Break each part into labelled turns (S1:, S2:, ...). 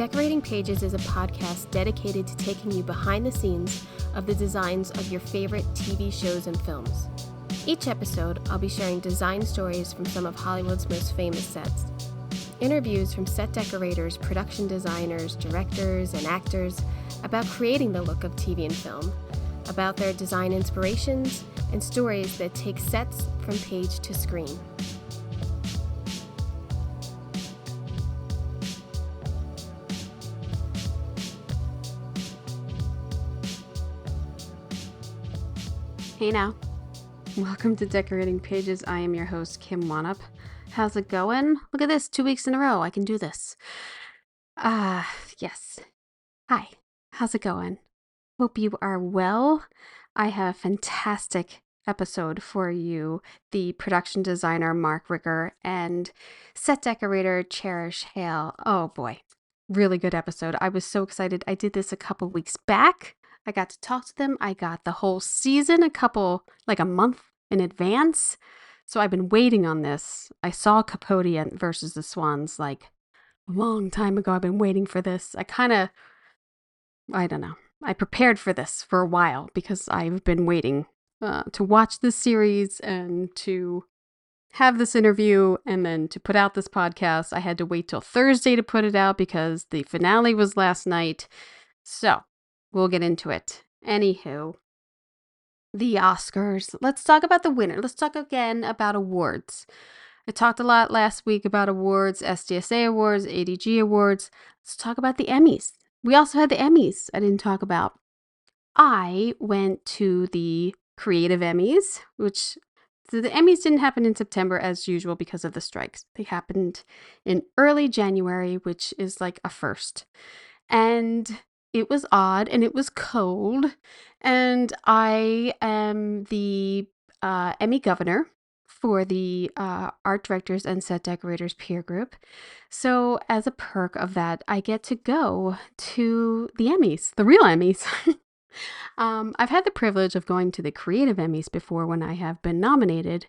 S1: Decorating Pages is a podcast dedicated to taking you behind the scenes of the designs of your favorite TV shows and films. Each episode, I'll be sharing design stories from some of Hollywood's most famous sets, interviews from set decorators, production designers, directors, and actors about creating the look of TV and film, about their design inspirations, and stories that take sets from page to screen. Hey now, welcome to Decorating Pages. I am your host, Kim Wanup. How's it going? Look at this, 2 weeks in a row, I can do this. Yes. Hi, how's it going? Hope you are well. I have a fantastic episode for you. The production designer, Mark Ricker, and set decorator, Cherish, Hale. Oh boy, really good episode. I was so excited. I did this a couple weeks back. I got to talk to them. I got the whole season a month in advance. So I've been waiting on this. I saw Capote versus the Swans like a long time ago. I've been waiting for this. I don't know. I prepared for this for a while because I've been waiting to watch this series and to have this interview and then to put out this podcast. I had to wait till Thursday to put it out because the finale was last night. So we'll get into it. Anywho, the Oscars. Let's talk about the winner. Let's talk again about awards. I talked a lot last week about awards, SDSA awards, ADG awards. Let's talk about the Emmys. We also had the Emmys I didn't talk about. I went to the Creative Emmys, so the Emmys didn't happen in September as usual because of the strikes. They happened in early January, which is like a first. And it was odd and it was cold. And I am the Emmy governor for the art directors and set decorators peer group. So as a perk of that, I get to go to the Emmys, the real Emmys. I've had the privilege of going to the Creative Emmys before when I have been nominated,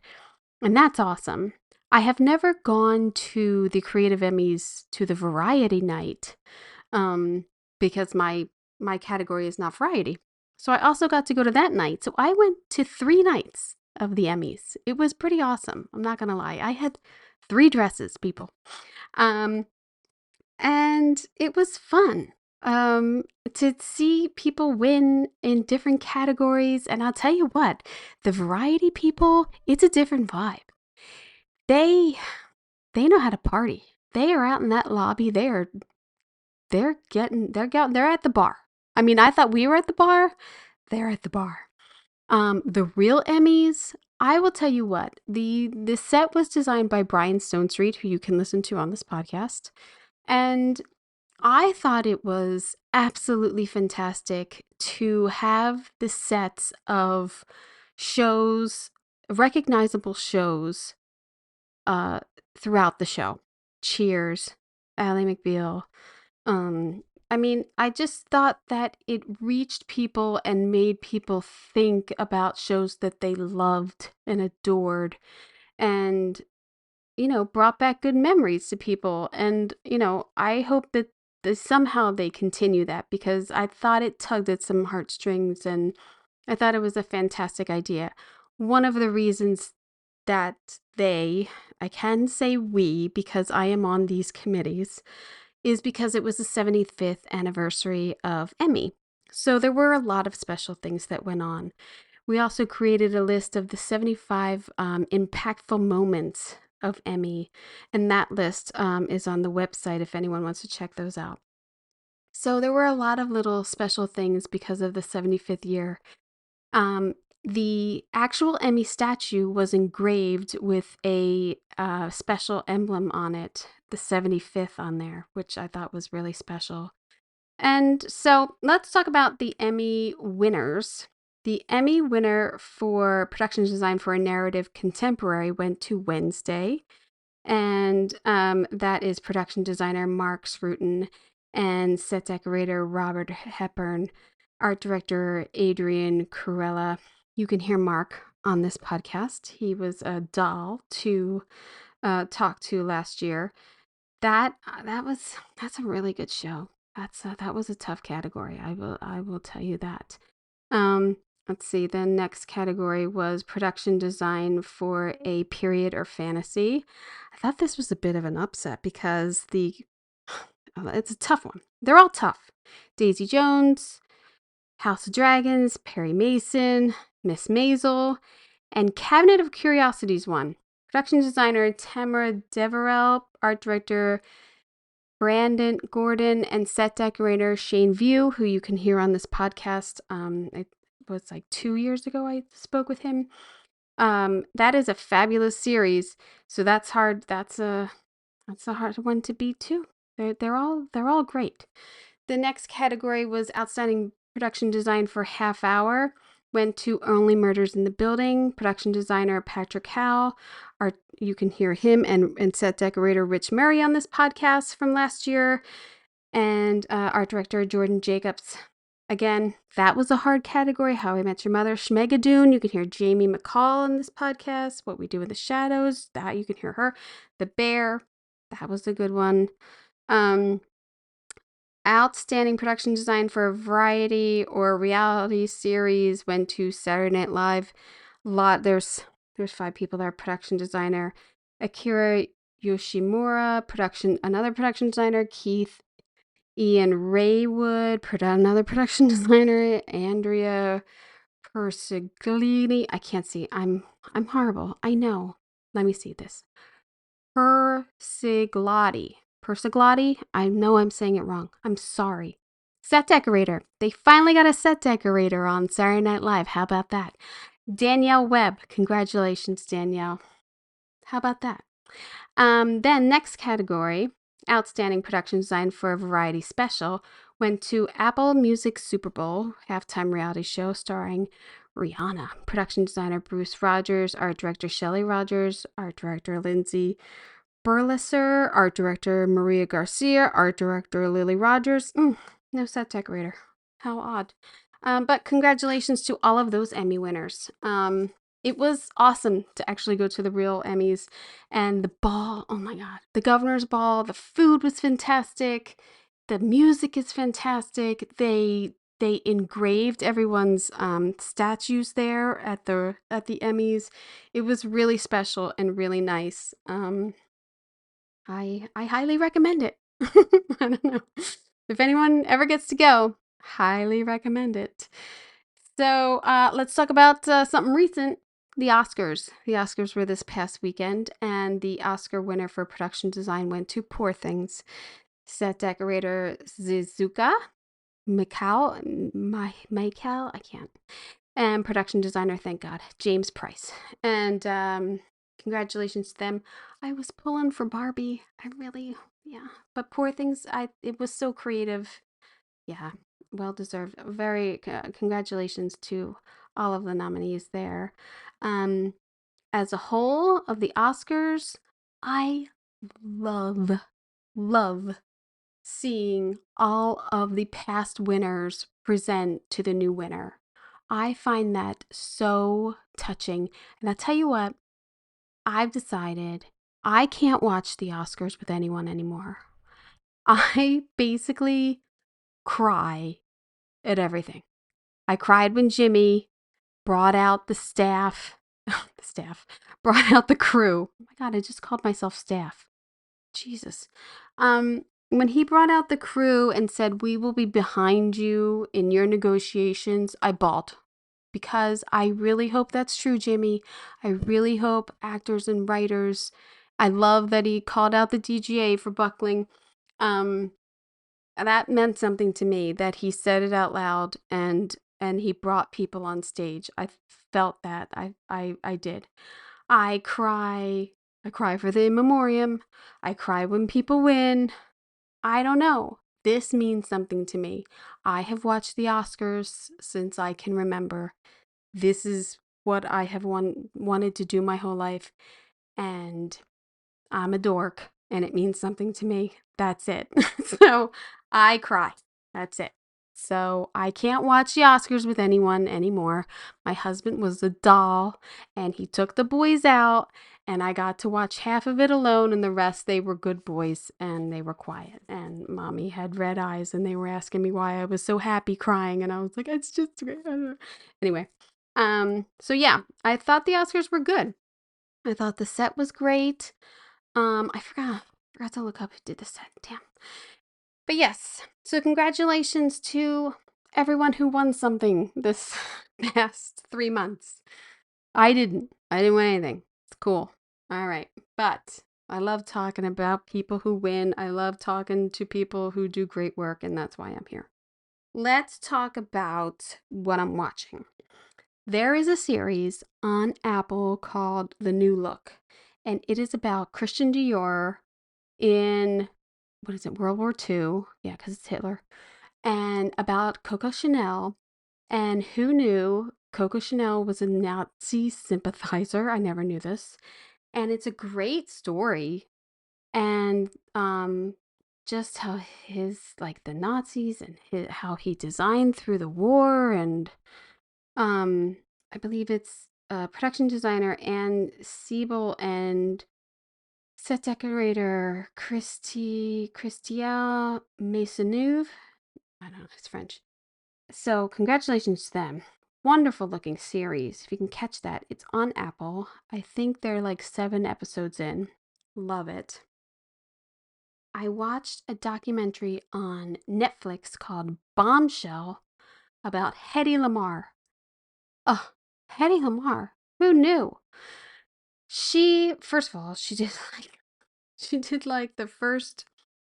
S1: and that's awesome. I have never gone to the Creative Emmys to the variety night because my category is not variety. So I also got to go to that night. So I went to 3 nights of the Emmys. It was pretty awesome. I'm not going to lie. I had 3 dresses, people. And it was fun to see people win in different categories. And I'll tell you what, the variety people, it's a different vibe. They know how to party. They are out in that lobby. They're at the bar. I mean, I thought we were at the bar. They're at the bar. The real Emmys, I will tell you what, the set was designed by Brian Stonestreet, who you can listen to on this podcast. And I thought it was absolutely fantastic to have the sets of shows, recognizable shows, throughout the show. Cheers, Ally McBeal. I just thought that it reached people and made people think about shows that they loved and adored and, brought back good memories to people. And, I hope that somehow they continue that because I thought it tugged at some heartstrings and I thought it was a fantastic idea. One of the reasons that I can say we, because I am on these committees, is because it was the 75th anniversary of Emmy. So there were a lot of special things that went on. We also created a list of the 75 impactful moments of Emmy, and that list is on the website if anyone wants to check those out. So there were a lot of little special things because of the 75th year. The actual Emmy statue was engraved with a special emblem on it, the 75th on there, which I thought was really special. And so let's talk about the Emmy winners. The Emmy winner for production design for a narrative contemporary went to Wednesday, and that is production designer Mark Scruton and set decorator Robert Hepburn, art director Adrian Curella. You can hear Mark on this podcast. He was a doll to talk to last year. That's a really good show. That was a tough category. I will tell you that. Um, let's see. The next category was production design for a period or fantasy. I thought this was a bit of an upset because the it's a tough one. They're all tough. Daisy Jones, House of Dragons, Perry Mason, Miss Maisel, and Cabinet of Curiosities won. Production designer Tamara Deverell, art director Brandon Gordon, and set decorator Shane View, who you can hear on this podcast. It was like 2 years ago I spoke with him. That is a fabulous series. So that's hard. That's a hard one to beat too. They're all great. The next category was outstanding production design for half hour. Went to Only Murders in the Building. Production designer Patrick Hale. You can hear him and set decorator Rich Murray on this podcast from last year. And art director Jordan Jacobs. Again, that was a hard category. How I Met Your Mother. Schmegadoon. You can hear Jamie McCall in this podcast. What We Do in the Shadows. That you can hear her. The Bear. That was a good one. Outstanding production design for a variety or reality series went to Saturday Night Live. There's 5 people there. Production designer Akira Yoshimura, another production designer Keith Ian Raywood, another production designer Andrea Persiglini. I can't see. I'm horrible. I know. Let me see this. Persiglotti. I know I'm saying it wrong. I'm sorry. Set decorator. They finally got a set decorator on Saturday Night Live. How about that? Danielle Webb. Congratulations, Danielle. How about that? Then next category, outstanding production design for a variety special, went to Apple Music Super Bowl halftime reality show starring Rihanna. Production designer Bruce Rogers, art director Shelley Rogers, art director Lindsay Burleser, art director Maria Garcia, art director Lily Rogers. No set decorator. How odd. But congratulations to all of those Emmy winners. It was awesome to actually go to the real Emmys, and the ball. Oh my God. The governor's ball. The food was fantastic. The music is fantastic. They engraved everyone's statues there at the Emmys. It was really special and really nice. I highly recommend it. I don't know. If anyone ever gets to go, highly recommend it. So let's talk about something recent. The Oscars. The Oscars were this past weekend, and the Oscar winner for production design went to Poor Things. Set decorator Zizuka Mikal, I can't. And production designer, thank God, James Price. And congratulations to them. I was pulling for Barbie. Yeah. But Poor Things, it was so creative. Yeah, well deserved. Very congratulations to all of the nominees there. As a whole of the Oscars, I love, love seeing all of the past winners present to the new winner. I find that so touching. And I'll tell you what, I've decided I can't watch the Oscars with anyone anymore. I basically cry at everything. I cried when Jimmy brought out the staff, brought out the crew. Oh my God, I just called myself staff. Jesus. When he brought out the crew and said, "We will be behind you in your negotiations," I bawled. Because I really hope that's true, Jimmy. I really hope actors and writers. I love that he called out the DGA for buckling. That meant something to me that he said it out loud and he brought people on stage. I felt that. I did. I cry. I cry for the in memoriam. I cry when people win. I don't know. This means something to me. I have watched the Oscars since I can remember. This is what I have wanted to do my whole life. And I'm a dork and it means something to me. That's it. So I cry. That's it. So I can't watch the Oscars with anyone anymore. My husband was a doll and he took the boys out and I got to watch half of it alone and the rest they were good boys and they were quiet. And mommy had red eyes and they were asking me why I was so happy crying and I was like, it's just great. Anyway. So yeah, I thought the Oscars were good. I thought the set was great. I forgot to look up who did the set. Damn. But yes, so congratulations to everyone who won something this past 3 months. I didn't. I didn't win anything. It's cool. All right. But I love talking about people who win. I love talking to people who do great work, and that's why I'm here. Let's talk about what I'm watching. There is a series on Apple called The New Look, and it is about Christian Dior in, what is it, World War II? Yeah, because it's Hitler. And about Coco Chanel. And who knew Coco Chanel was a Nazi sympathizer? I never knew this. And it's a great story. And just how the Nazis and how he designed through the war. And I believe it's production designer Anne Siebel and set decorator Christielle Maisonneuve. I don't know, it's French. So congratulations to them. Wonderful looking series. If you can catch that, it's on Apple. I think they're like 7 episodes in. Love it. I watched a documentary on Netflix called Bombshell about Hedy Lamarr. Oh, Hedy Lamarr. Who knew? First of all, she did like the first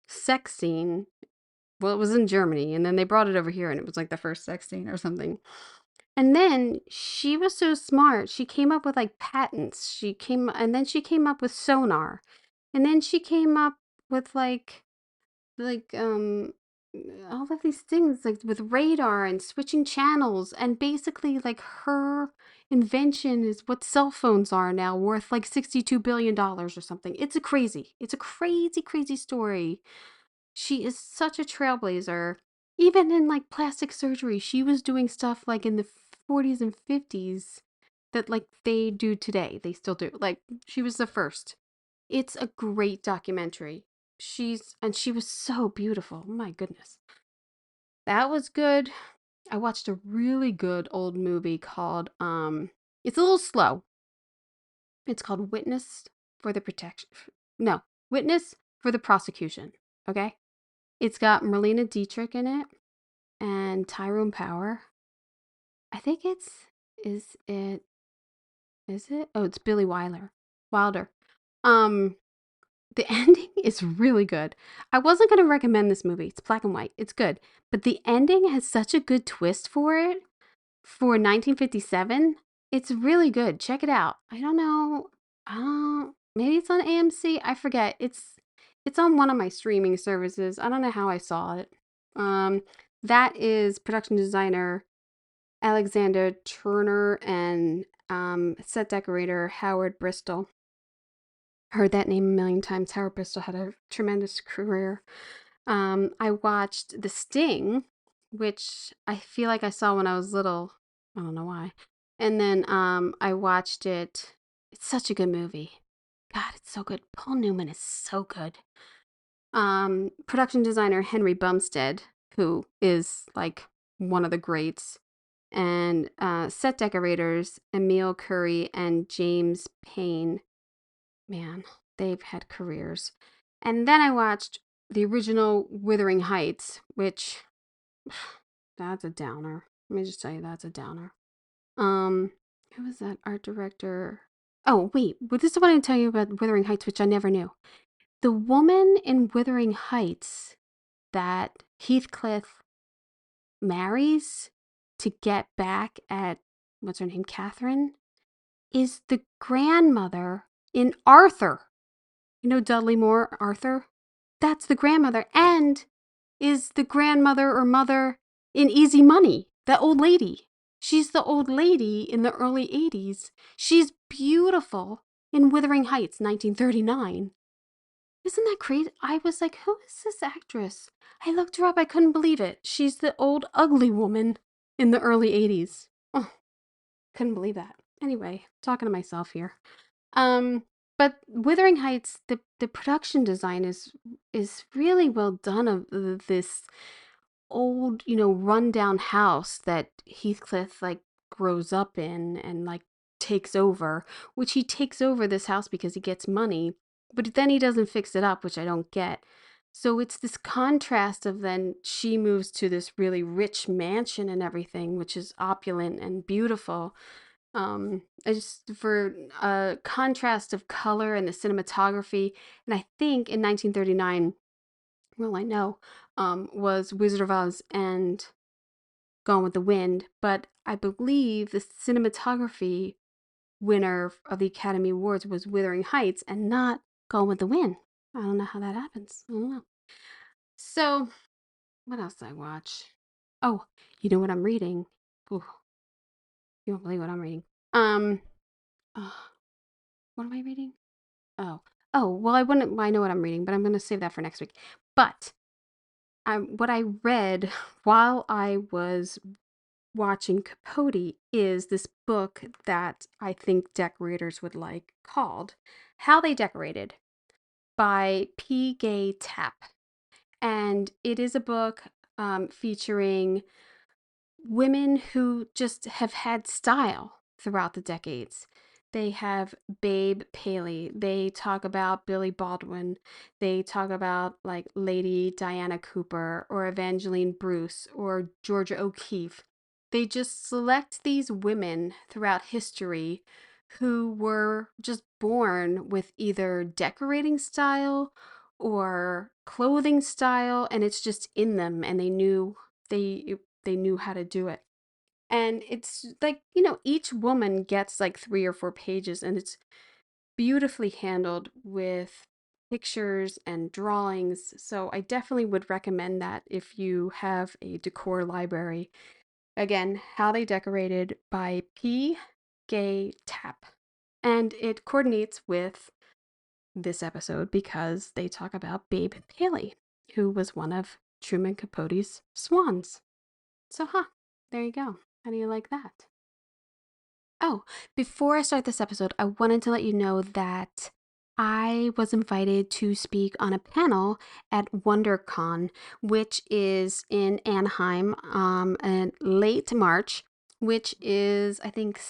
S1: sex scene. Well, it was in Germany, and then they brought it over here, and it was like the first sex scene or something. And then she was so smart. She came up with like patents. And then she came up with sonar, and then she came up with like all of these things like with radar and switching channels, and basically like her invention is what cell phones are now, worth like $62 billion or something. It's a crazy story. She is such a trailblazer. Even in like plastic surgery, she was doing stuff like in the 40s and 50s that like they do today. They still do. Like she was the first. It's a great documentary. She was so beautiful. My goodness. That was good. I watched a really good old movie called it's a little slow. It's called Witness for the Prosecution. Okay? It's got Marlena Dietrich in it and Tyrone Power. I think is it? Oh, it's Billy Wilder. The ending is really good. I wasn't going to recommend this movie. It's black and white. It's good. But the ending has such a good twist for it for 1957. It's really good. Check it out. I don't know. Maybe it's on AMC. I forget. It's on one of my streaming services. I don't know how I saw it. That is production designer Alexander Turner and set decorator Howard Bristol. Heard that name a million times. Howard Bristol had a tremendous career. I watched The Sting, which I feel like I saw when I was little. I don't know why. And then I watched it. It's such a good movie. God, it's so good. Paul Newman is so good. Production designer Henry Bumstead, who is like one of the greats, and set decorators Emile Curry and James Payne. Man, they've had careers. And then I watched the original Wuthering Heights, which that's a downer. Let me just tell you, that's a downer. Who was that art director? Oh, wait, well, this is what I tell you about Wuthering Heights, which I never knew. The woman in Wuthering Heights that Heathcliff marries to get back at, what's her name, Catherine, is the grandmother in Arthur. You know Dudley Moore, Arthur? That's the grandmother, and is the grandmother or mother in Easy Money, that old lady. She's the old lady in the early 80s. She's beautiful in Wuthering Heights, 1939. Isn't that crazy? I was like, who is this actress? I looked her up. I couldn't believe it. She's the old ugly woman in the early 80s. Oh, couldn't believe that. Anyway, talking to myself here. Um, but Wuthering Heights, the production design is really well done of this old, rundown house that Heathcliff like grows up in and like takes over, which he takes over this house because he gets money, but then he doesn't fix it up, which I don't get. So it's this contrast of then she moves to this really rich mansion and everything, which is opulent and beautiful. I just for a contrast of color and the cinematography, and I think in 1939, well, I know, was Wizard of Oz and Gone with the Wind, but I believe the cinematography winner of the Academy Awards was Wuthering Heights and not Gone with the Wind. I don't know how that happens. I don't know. So, what else did I watch? Oh, you know what I'm reading? Ooh, you won't believe what I'm reading. Um, uh, what am I reading? Oh, well, I wouldn't. I know what I'm reading, but I'm going to save that for next week. But what I read while I was watching Capote is this book that I think decorators would like called How They Decorated by P. Gay Tapp. And it is a book featuring women who just have had style throughout the decades. They have Babe Paley. They talk about Billy Baldwin. They talk about like Lady Diana Cooper or Evangeline Bruce or Georgia O'Keeffe. They just select these women throughout history who were just born with either decorating style or clothing style, and it's just in them, and they they knew how to do it. And it's like, each woman gets like 3 or 4 pages, and it's beautifully handled with pictures and drawings. So I definitely would recommend that if you have a decor library. Again, How They Decorated by P. Gay Tapp. And it coordinates with this episode because they talk about Babe Paley, who was one of Truman Capote's Swans. So, there you go. How do you like that? Oh, before I start this episode, I wanted to let you know that I was invited to speak on a panel at WonderCon, which is in Anaheim, in late March, which is, I think,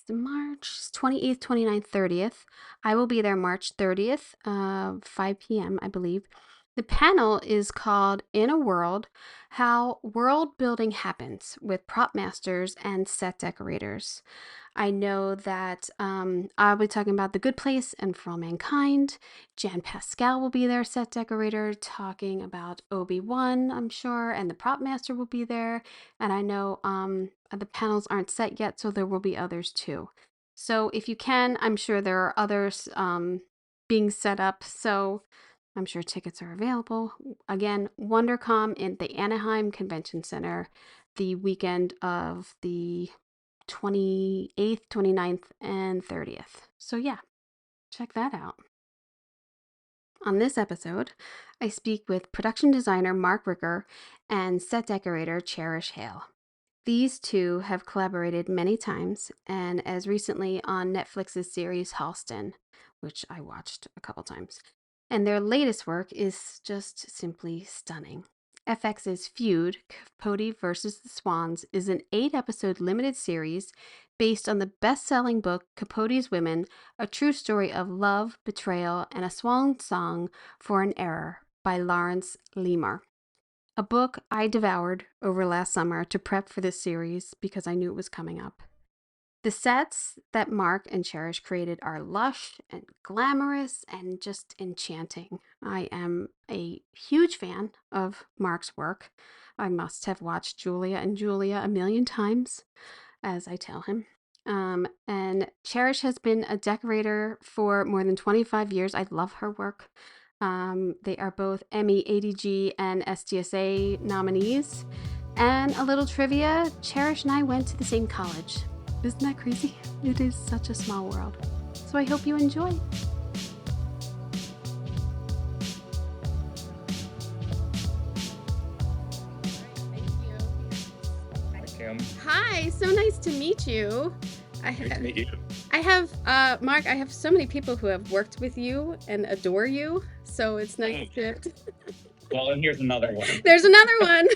S1: March 28th, 29th, 30th. I will be there March 30th, 5 p.m., I believe. The panel is called In a World, How World Building Happens with Prop Masters and Set Decorators. I know that I'll be talking about The Good Place and For All Mankind. Jan Pascal will be there, set decorator, talking about Obi-Wan, I'm sure, and the prop master will be there. And I know the panels aren't set yet, so there will be others too. So if you can, I'm sure there are others being set up. So I'm sure tickets are available. Again, WonderCon in the Anaheim Convention Center the weekend of the 28th, 29th, and 30th. So, yeah, check that out. On this episode, I speak with production designer Mark Ricker and set decorator Cherish Hale. These two have collaborated many times, and as recently on Netflix's series Halston, which I watched a couple times. And their latest work is just simply stunning. FX's Feud, Capote versus the Swans, is an 8-episode limited series based on the best-selling book Capote's Women, a true story of love, betrayal, and a swan song for an error by Lawrence Lemar. A book I devoured over last summer to prep for this series because I knew it was coming up. The sets that Mark and Cherish created are lush and glamorous and just enchanting. I am a huge fan of Mark's work. I must have watched Julia and Julia a million times, as I tell him. And Cherish has been a decorator for more than 25 years. I love her work. They are both Emmy, ADG, and SDSA nominees. And a little trivia, Cherish and I went to the same college. Isn't that crazy? It is such a small world. So I hope you enjoy. Hi, so nice to meet you. I
S2: Great to
S1: ha-
S2: meet you.
S1: I have Mark, I have so many people who have worked with you and adore you. So it's nice
S2: Oh,
S1: to
S2: well, and here's another one.
S1: There's another one.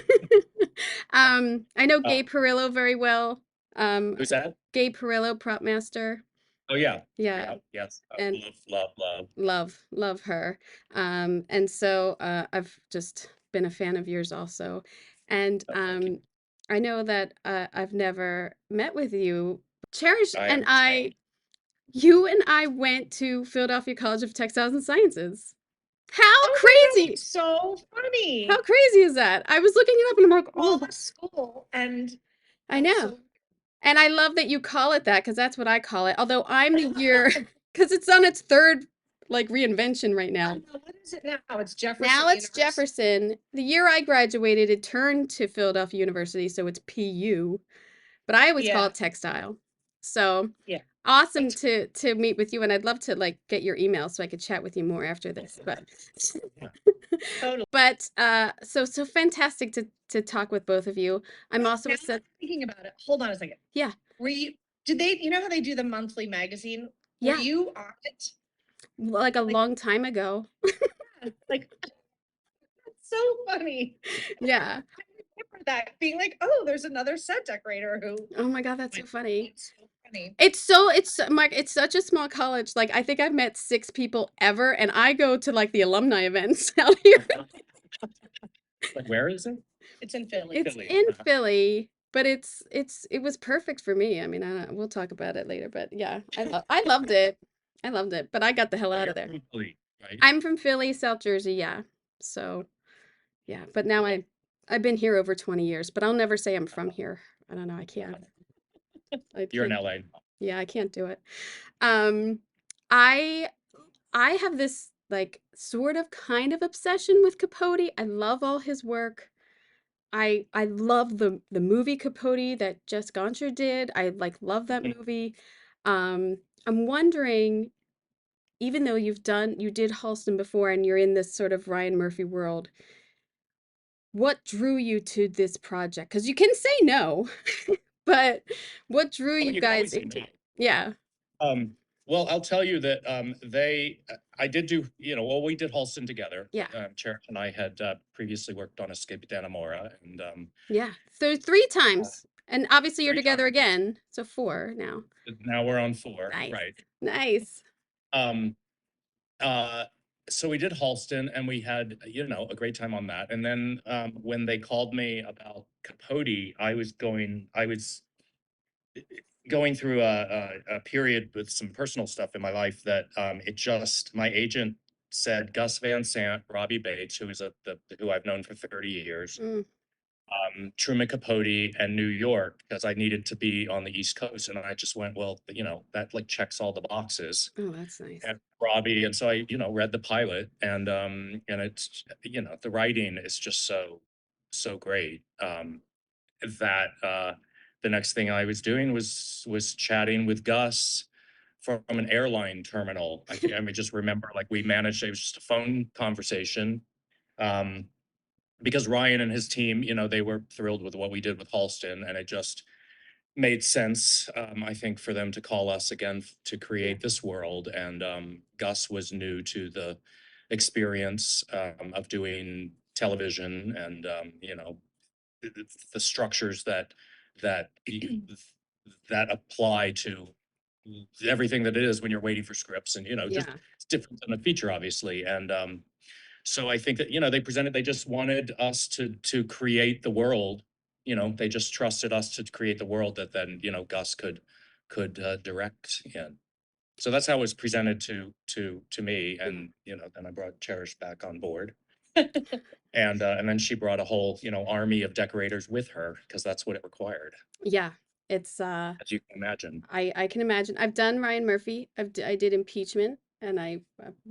S1: I know
S2: Uh,
S1: Gabe Perillo very well. Um,
S2: who's that?
S1: Gabe Perillo, prop master.
S2: Oh, yeah.
S1: Yeah,
S2: Yeah. Yes.
S1: and
S2: Love, love, love.
S1: love her. And so I've just been a fan of yours also. And
S2: Thank you.
S1: I know that I've never met with you. Cherish
S2: I
S1: and
S2: understand.
S1: you and I went to Philadelphia College of Textiles and Sciences. How
S3: Oh my God,
S1: crazy!
S3: it's so
S1: How
S3: funny.
S1: crazy is that? I was looking it up and I'm like, oh,
S3: Small school, and
S1: I
S3: that's
S1: know.
S3: so.
S1: And I love that you call it that because that's what I call it. Although I'm the year, because it's on its third like reinvention right
S3: I
S1: now.
S3: don't know, what is it now? It's Jefferson
S1: Now it's
S3: University.
S1: Jefferson. The year I graduated, it turned to Philadelphia University, so it's PU. But I always call
S3: Yeah,
S1: it textile. So
S3: yeah,
S1: awesome
S3: that's
S1: to meet with you, and I'd love to like get your email so I could chat with you more after this. But
S2: Yeah.
S3: totally.
S1: so fantastic to talk with both of you. I'm
S3: So
S1: also
S3: now
S1: a
S3: I'm thinking about it. Hold on a second.
S1: yeah,
S3: Were you? Did they? You know how they do the monthly magazine? Were
S1: yeah,
S3: you on it?
S1: like a
S3: Like,
S1: long time ago.
S3: yeah, like that's so funny.
S1: Yeah.
S3: I remember that being like, oh, there's another set decorator who
S1: Oh my God, that's so
S3: went.
S1: funny.
S3: It's so funny.
S1: Mark, it's such a small college. Like I think I've met six people ever, and I go to like the alumni events out here.
S2: Like, where is it?
S3: It's in Philly.
S1: It's
S2: Philly.
S1: in Philly, but it was perfect for me. I mean, we'll talk about it later, but yeah, I loved it. I loved it, but I got the hell
S2: But
S1: out
S2: you're
S1: of there.
S2: from Philly, right?
S1: I'm from Philly, South Jersey, yeah. So, yeah, but now I've been here over 20 years, but I'll never say I'm from here. I don't know, I can't. I
S2: You're in
S1: can't.
S2: LA.
S1: Yeah, I can't do it. Um, I I have this like sort of kind of obsession with Capote. I love all his work. I love the movie Capote that Jess Goncher did. I like love that
S2: Mhm.
S1: movie. Um, I'm wondering, even though you did Halston before and you're in this sort of Ryan Murphy world, what drew you to this project? Because you can say no, but what drew
S2: Oh,
S1: you
S2: you can
S1: guys
S2: always say
S1: into
S2: no.
S1: it? Yeah,
S2: Well, I'll tell you that I did do, well, we did Halston together.
S1: yeah,
S2: Cherish and I had previously worked on Escape at Dannemora, and
S1: yeah. So three
S2: uh,
S1: times. And obviously you're
S2: three
S1: together
S2: times.
S1: again. So four now.
S2: Now we're on four,
S1: Nice.
S2: right?
S1: Nice.
S2: Um, Uh, so we did Halston and we had, a great time on that. And then when they called me about Capote, I was going through a period with some personal stuff in my life that my agent said Gus Van Sant, Robbie Bates, who I've known for 30 years,
S1: Mm.
S2: Truman Capote, and New York, because I needed to be on the East Coast. And I just went, well, that like checks all the boxes.
S1: Oh, that's nice.
S2: And Robbie, and so I, read the pilot, and it's, the writing is just so great. That the next thing I was doing was chatting with Gus from an airline terminal. I mean, just remember, like, we managed, it was just a phone conversation. Um, because Ryan and his team, they were thrilled with what we did with Halston, and it just made sense, I think, for them to call us again to
S1: Yeah.
S2: create this world. And Gus was new to the experience of doing television, and the structures that that apply to everything that it is when you're waiting for scripts, and just
S1: Yeah.
S2: it's different than a feature, obviously. And so I think that, they just wanted us to create the world. They just trusted us to create the world that then, Gus could direct in. So that's how it was presented to me.
S1: Yeah.
S2: And, then I brought Cherish back on board. And then she brought a whole, army of decorators with her, because that's what it required,
S1: Yeah. It's
S2: as you can imagine.
S1: I can imagine. I've done Ryan Murphy. I did impeachment and
S2: I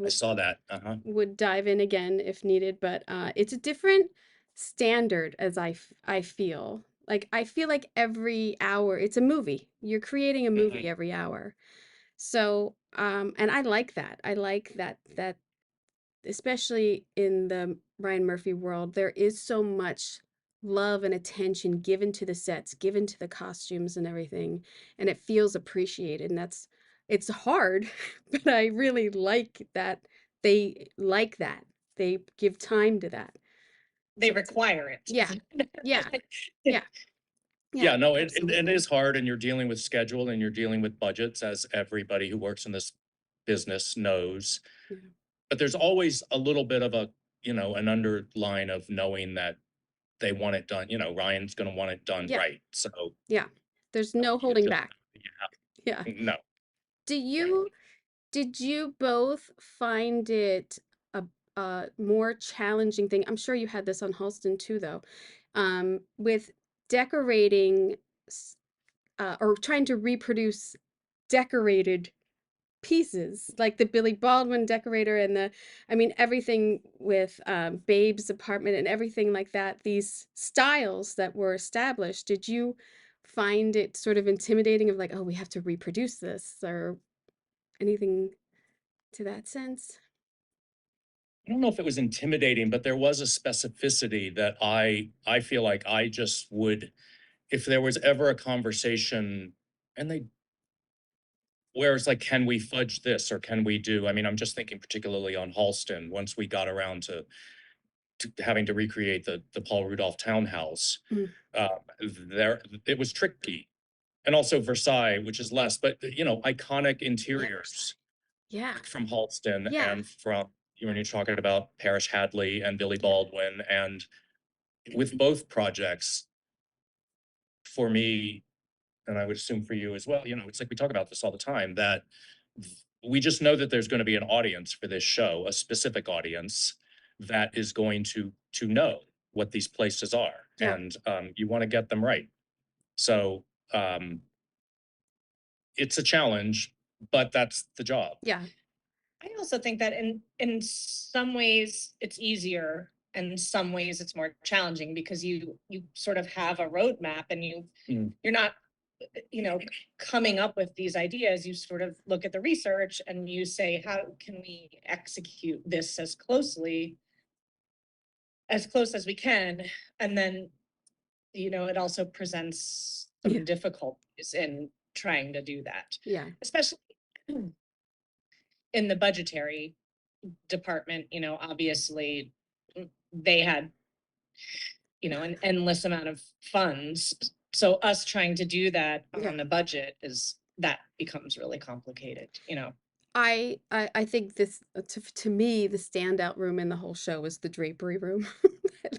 S2: saw that. Uh-huh.
S1: would dive in again if needed, but it's a different standard as I feel. Like I feel like every hour it's a movie. You're creating a movie
S2: Mhm.
S1: every hour. So, and I like that. I like that especially in the Ryan Murphy world, there is so much love and attention given to the sets, given to the costumes and everything, and it feels appreciated. And it's hard, but I really like that they like that. They give time to that.
S3: They
S1: So
S3: require it.
S1: yeah, yeah, yeah, yeah,
S2: Yeah, no, it
S1: absolutely.
S2: is hard, and you're dealing with schedule and you're dealing with budgets, as everybody who works in this business knows.
S1: Yeah,
S2: But there's always a little bit of a, an underline of knowing that they want it done. Ryan's going to want it done
S1: yeah,
S2: right. So
S1: yeah. There's no
S2: you
S1: holding
S2: just,
S1: back. Yeah.
S2: no.
S1: Do you Did you both find it a more challenging thing? I'm sure you had this on Halston too, though, with decorating or trying to reproduce decorated pieces, like the Billy Baldwin decorator and I mean, everything with Babe's apartment and everything like that, these styles that were established. Did you find it sort of intimidating of like, oh, we have to reproduce this or anything to that sense?
S2: I don't know if it was intimidating, but there was a specificity that I feel like I just would, if there was ever a conversation, and they where it's like, can we fudge this or can we do? I mean, I'm just thinking particularly on Halston. Once we got around to having to recreate the Paul Rudolph townhouse,
S1: Mm,
S2: uh, there it was tricky, and also Versailles, which is less, but iconic
S1: yeah,
S2: interiors
S1: yeah,
S2: from Halston
S1: yeah,
S2: and from when you're talking about Parrish Hadley and Billy
S1: yeah,
S2: Baldwin, and with both projects, for me, and I would assume for you as well, it's like we talk about this all the time, that we just know that there's going to be an audience for this show, a specific audience that is going to know what these places are,
S1: yeah,
S2: and you want to get them right. So it's a challenge, but that's the job.
S1: yeah,
S3: I also think that in some ways it's easier, and in some ways it's more challenging because you sort of have a roadmap and
S2: Mm.
S3: you're not you know coming up with these ideas. You sort of look at the research and you say, how can we execute this as close as we can? And then it also presents
S1: yeah,
S3: some difficulties in trying to do that,
S1: yeah,
S3: especially in the budgetary department. Obviously they had an endless amount of funds, so us trying to do that
S1: yeah.
S3: on a budget that becomes really complicated.
S1: I think this to me the standout room in the whole show is the drapery room.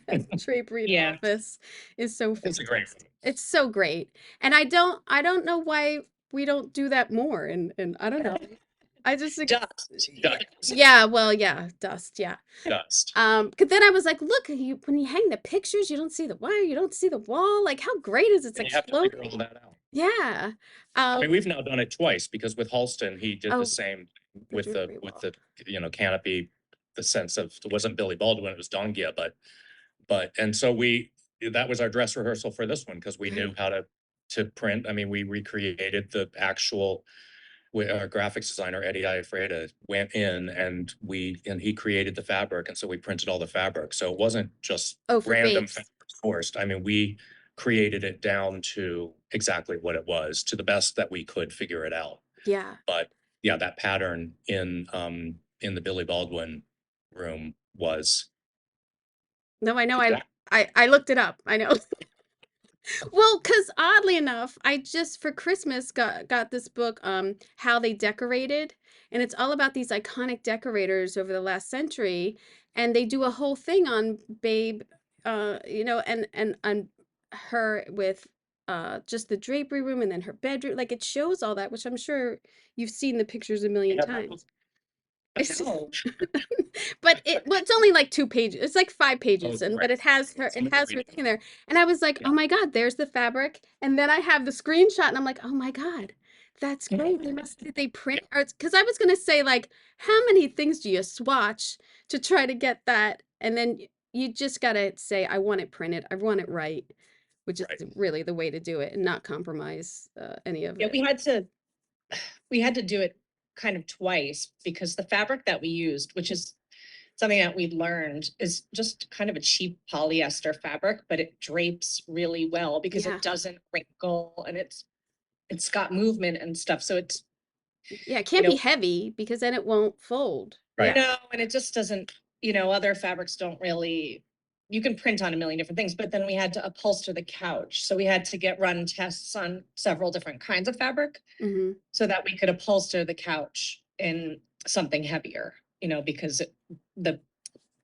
S1: That draperied
S3: Yeah.
S1: office is so
S2: It's a great
S1: fantastic. It's so great, and I don't know why we don't do that more. And I don't know. I just think
S3: Dust.
S2: dust.
S1: yeah, well, yeah, dust, yeah.
S2: Dust.
S1: 'Cause then I was like, look, when you hang the pictures, you don't see the wire, you don't see the wall. Like, how great is it? It's
S2: And
S1: like
S2: you have to figure all
S1: floating.
S2: that out.
S1: Yeah.
S2: I
S1: Um,
S2: mean, we've now done it twice because with Halston, he did the
S1: oh,
S2: same
S1: the
S2: with the
S1: drapery
S2: with
S1: wall.
S2: the canopy, the sense of it wasn't Billy Baldwin, it was Dongia, but and so that was our dress rehearsal for this one because we knew
S1: Right.
S2: how to print. I mean, we recreated the actual. Our graphics designer Eddie Iafreda went in and he created the fabric, and so we printed all the fabric. So it wasn't just
S1: Oh, for
S2: random
S1: babes.
S2: fabric sourced. I mean, we created it down to exactly what it was, to the best that we could figure it out.
S1: Yeah.
S2: But yeah, that pattern in the Billy Baldwin room was
S1: No, I know.
S2: exact.
S1: I looked it up. I know. Well, because oddly enough, I just for Christmas got this book, How They Decorated, and it's all about these iconic decorators over the last century, and they do a whole thing on Babe, and on her with just the drapery room and then her bedroom. Like it shows all that, which I'm sure you've seen the pictures a
S2: You
S1: million
S2: have that book?
S1: times. It's
S3: No.
S1: but it's only like 2 pages. It's like five
S2: Oh,
S1: pages,
S2: great.
S1: but
S2: I'm
S1: it
S2: gonna
S1: has
S2: read
S1: her
S2: it.
S1: thing in there. And I was like,
S2: Yeah.
S1: oh my God, there's the fabric. And then I have the screenshot and I'm like, oh my God, that's great. Did they print arts? Because I was gonna say, like, how many things do you swatch to try to get that? And then you just gotta say, I want it printed, I want it right, which is
S2: Right.
S1: really the way to do it and not compromise any of
S3: Yeah,
S1: it.
S3: we had to do it kind of twice because the fabric that we used, which is, it's something that we learned is just kind of a cheap polyester fabric, but it drapes really well because
S1: Yeah.
S3: it doesn't wrinkle and it's got movement and stuff. So it's,
S1: Yeah, it
S3: you
S1: can't
S3: know,
S1: be heavy because then it won't fold.
S2: Right.
S1: Yeah.
S3: no, and it just doesn't, you know, other fabrics don't really, you can print on a million different things, but then we had to upholster the couch. So we had to run tests on several different kinds of fabric
S1: Mm-hmm.
S3: so that we could upholster the couch in something heavier, you know, because the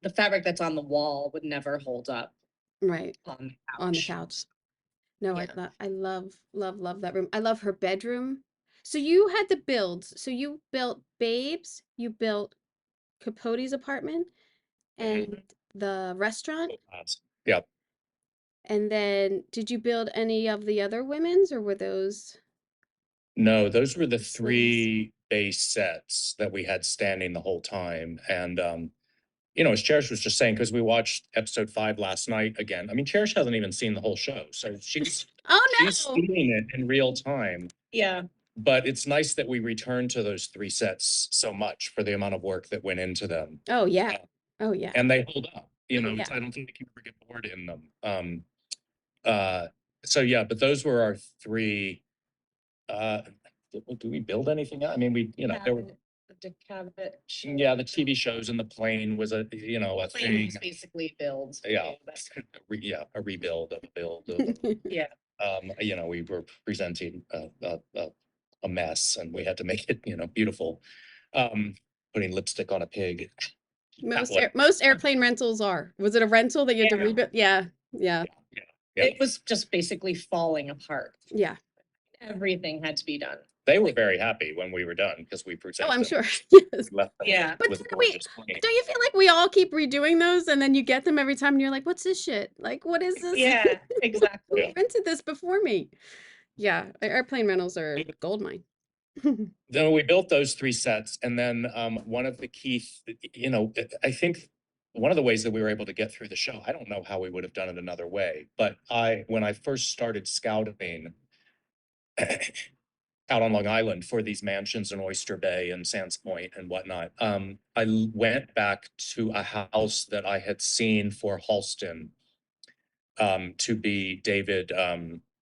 S3: the fabric that's on the wall would never hold up
S1: Right.
S3: on the
S1: On the
S3: couch.
S1: couch. No,
S3: Yeah.
S1: I love that room. I love her bedroom. So you had the builds. So you built Babes, you built Capote's apartment
S2: Mhm.
S1: and the restaurant.
S2: Yeah.
S1: And then did you build any of the other women's or were those
S2: No, those were the
S1: nice?
S2: 3 base sets that we had standing the whole time, and, as Cherish was just saying, because we watched episode 5 last night again. I mean, Cherish hasn't even seen the whole show, so she's
S1: Oh no.
S2: seeing it in real time,
S3: Yeah.
S2: but it's nice that we returned to those 3 sets so much for the amount of work that went into them,
S1: Oh yeah.
S2: uh,
S1: Oh yeah.
S2: and they hold up,
S1: Yeah.
S2: I don't think you ever get bored in them, uh, so yeah, but those were our 3, uh, do we build anything? I mean, there were
S3: The cabinet.
S2: yeah, the TV shows and the plane was a
S3: Plane
S2: thing.
S3: was basically builds.
S2: Yeah, a rebuild of a build of
S3: Yeah.
S2: we were presenting a mess and we had to make it beautiful. Putting lipstick on a pig. That one.
S1: Most airplane rentals are. Was it a rental that you had to
S3: Yeah.
S1: rebuild? Yeah. Yeah.
S2: Yeah.
S3: It was just basically falling apart.
S1: Yeah.
S3: Everything had to be done.
S2: They were very happy when we were done because we
S1: Oh,
S2: presented.
S1: I'm sure. Yes.
S2: Left them
S3: Yeah.
S1: But
S2: with a
S1: then
S2: gorgeous plane.
S1: don't you feel like we all keep redoing those and then you get them every time and you're like, what's this shit? Like, what is this?
S3: Yeah, exactly.
S1: Who rented this before me? Yeah, airplane rentals are gold mine.
S2: Then we built those 3 sets, and then one of the key, I think one of the ways that we were able to get through the show, I don't know how we would have done it another way, but when I first started scouting out on Long Island for these mansions in Oyster Bay and Sands Point and whatnot, went back to a house that I had seen for Halston to be David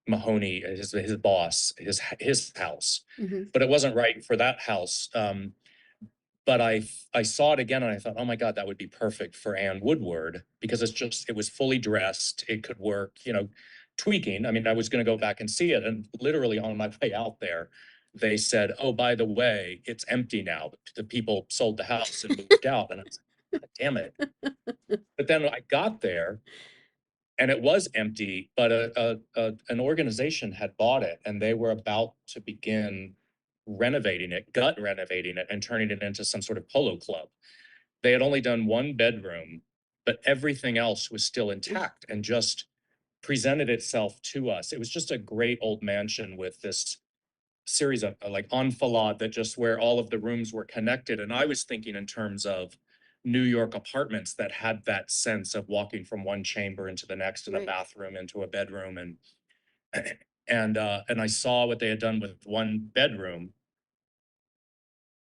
S2: Mahoney, his boss, his house.
S1: Mhm.
S2: But it wasn't right for that house. But I saw it again and I thought, oh my God, that would be perfect for Anne Woodward because it was fully dressed. It could work, tweaking. I mean, I was going to go back and see it. And literally on my way out there, they said, oh, by the way, it's empty now. The people sold the house and moved out. And I was like, God damn it. But then I got there and it was empty, but an organization had bought it and they were about to begin gut renovating it and turning it into some sort of polo club. They had only done 1 bedroom, but everything else was still intact and just presented itself to us. It was just a great old mansion with this series of like enfilade that just where all of the rooms were connected. And I was thinking in terms of New York apartments that had that sense of walking from one chamber into the next and a
S1: Right.
S2: bathroom into a bedroom and I saw what they had done with 1 bedroom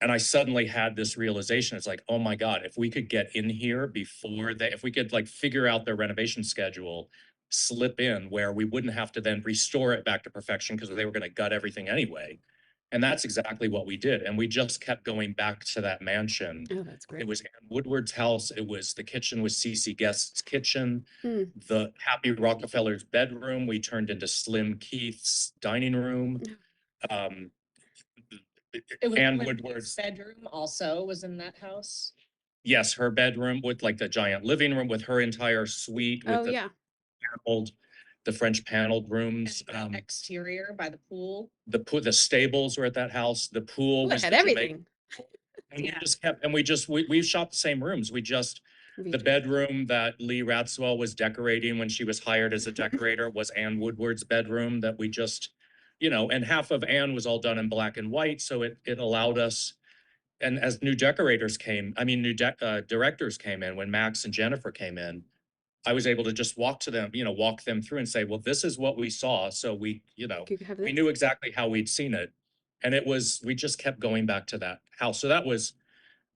S2: and I suddenly had this realization. It's like, oh my God, if we could get in here if we could like figure out their renovation schedule, slip in where we wouldn't have to then restore it back to perfection because they were going to gut everything anyway. And that's exactly what we did. And we just kept going back to that mansion.
S1: Oh, that's great.
S2: It was Ann Woodward's house. The kitchen was CC Guest's kitchen.
S1: Hmm.
S2: The Happy Rockefeller's bedroom, we turned into Slim Keith's dining room. Um,
S3: It was
S2: Ann
S3: Olympia's
S2: Woodward's
S3: bedroom also was in that house.
S2: yes, her bedroom with like the giant living room with her entire suite with
S1: Oh yeah.
S2: the French paneled rooms.
S3: And the exterior by the pool.
S2: The stables were at that house. The pool
S1: Ooh, it
S2: was
S1: had
S2: the
S1: everything.
S2: and we
S3: Yeah.
S2: just kept and we shot the same rooms. The bedroom that Lee Ratswell was decorating when she was hired as a decorator was Ann Woodward's bedroom that we just, and half of Ann was all done in black and white. So it allowed us, and as new directors came in, when Max and Jennifer came in, I was able to just walk them through and say, well, this is what we saw. So we knew exactly how we'd seen it. And we just kept going back to that house. So that was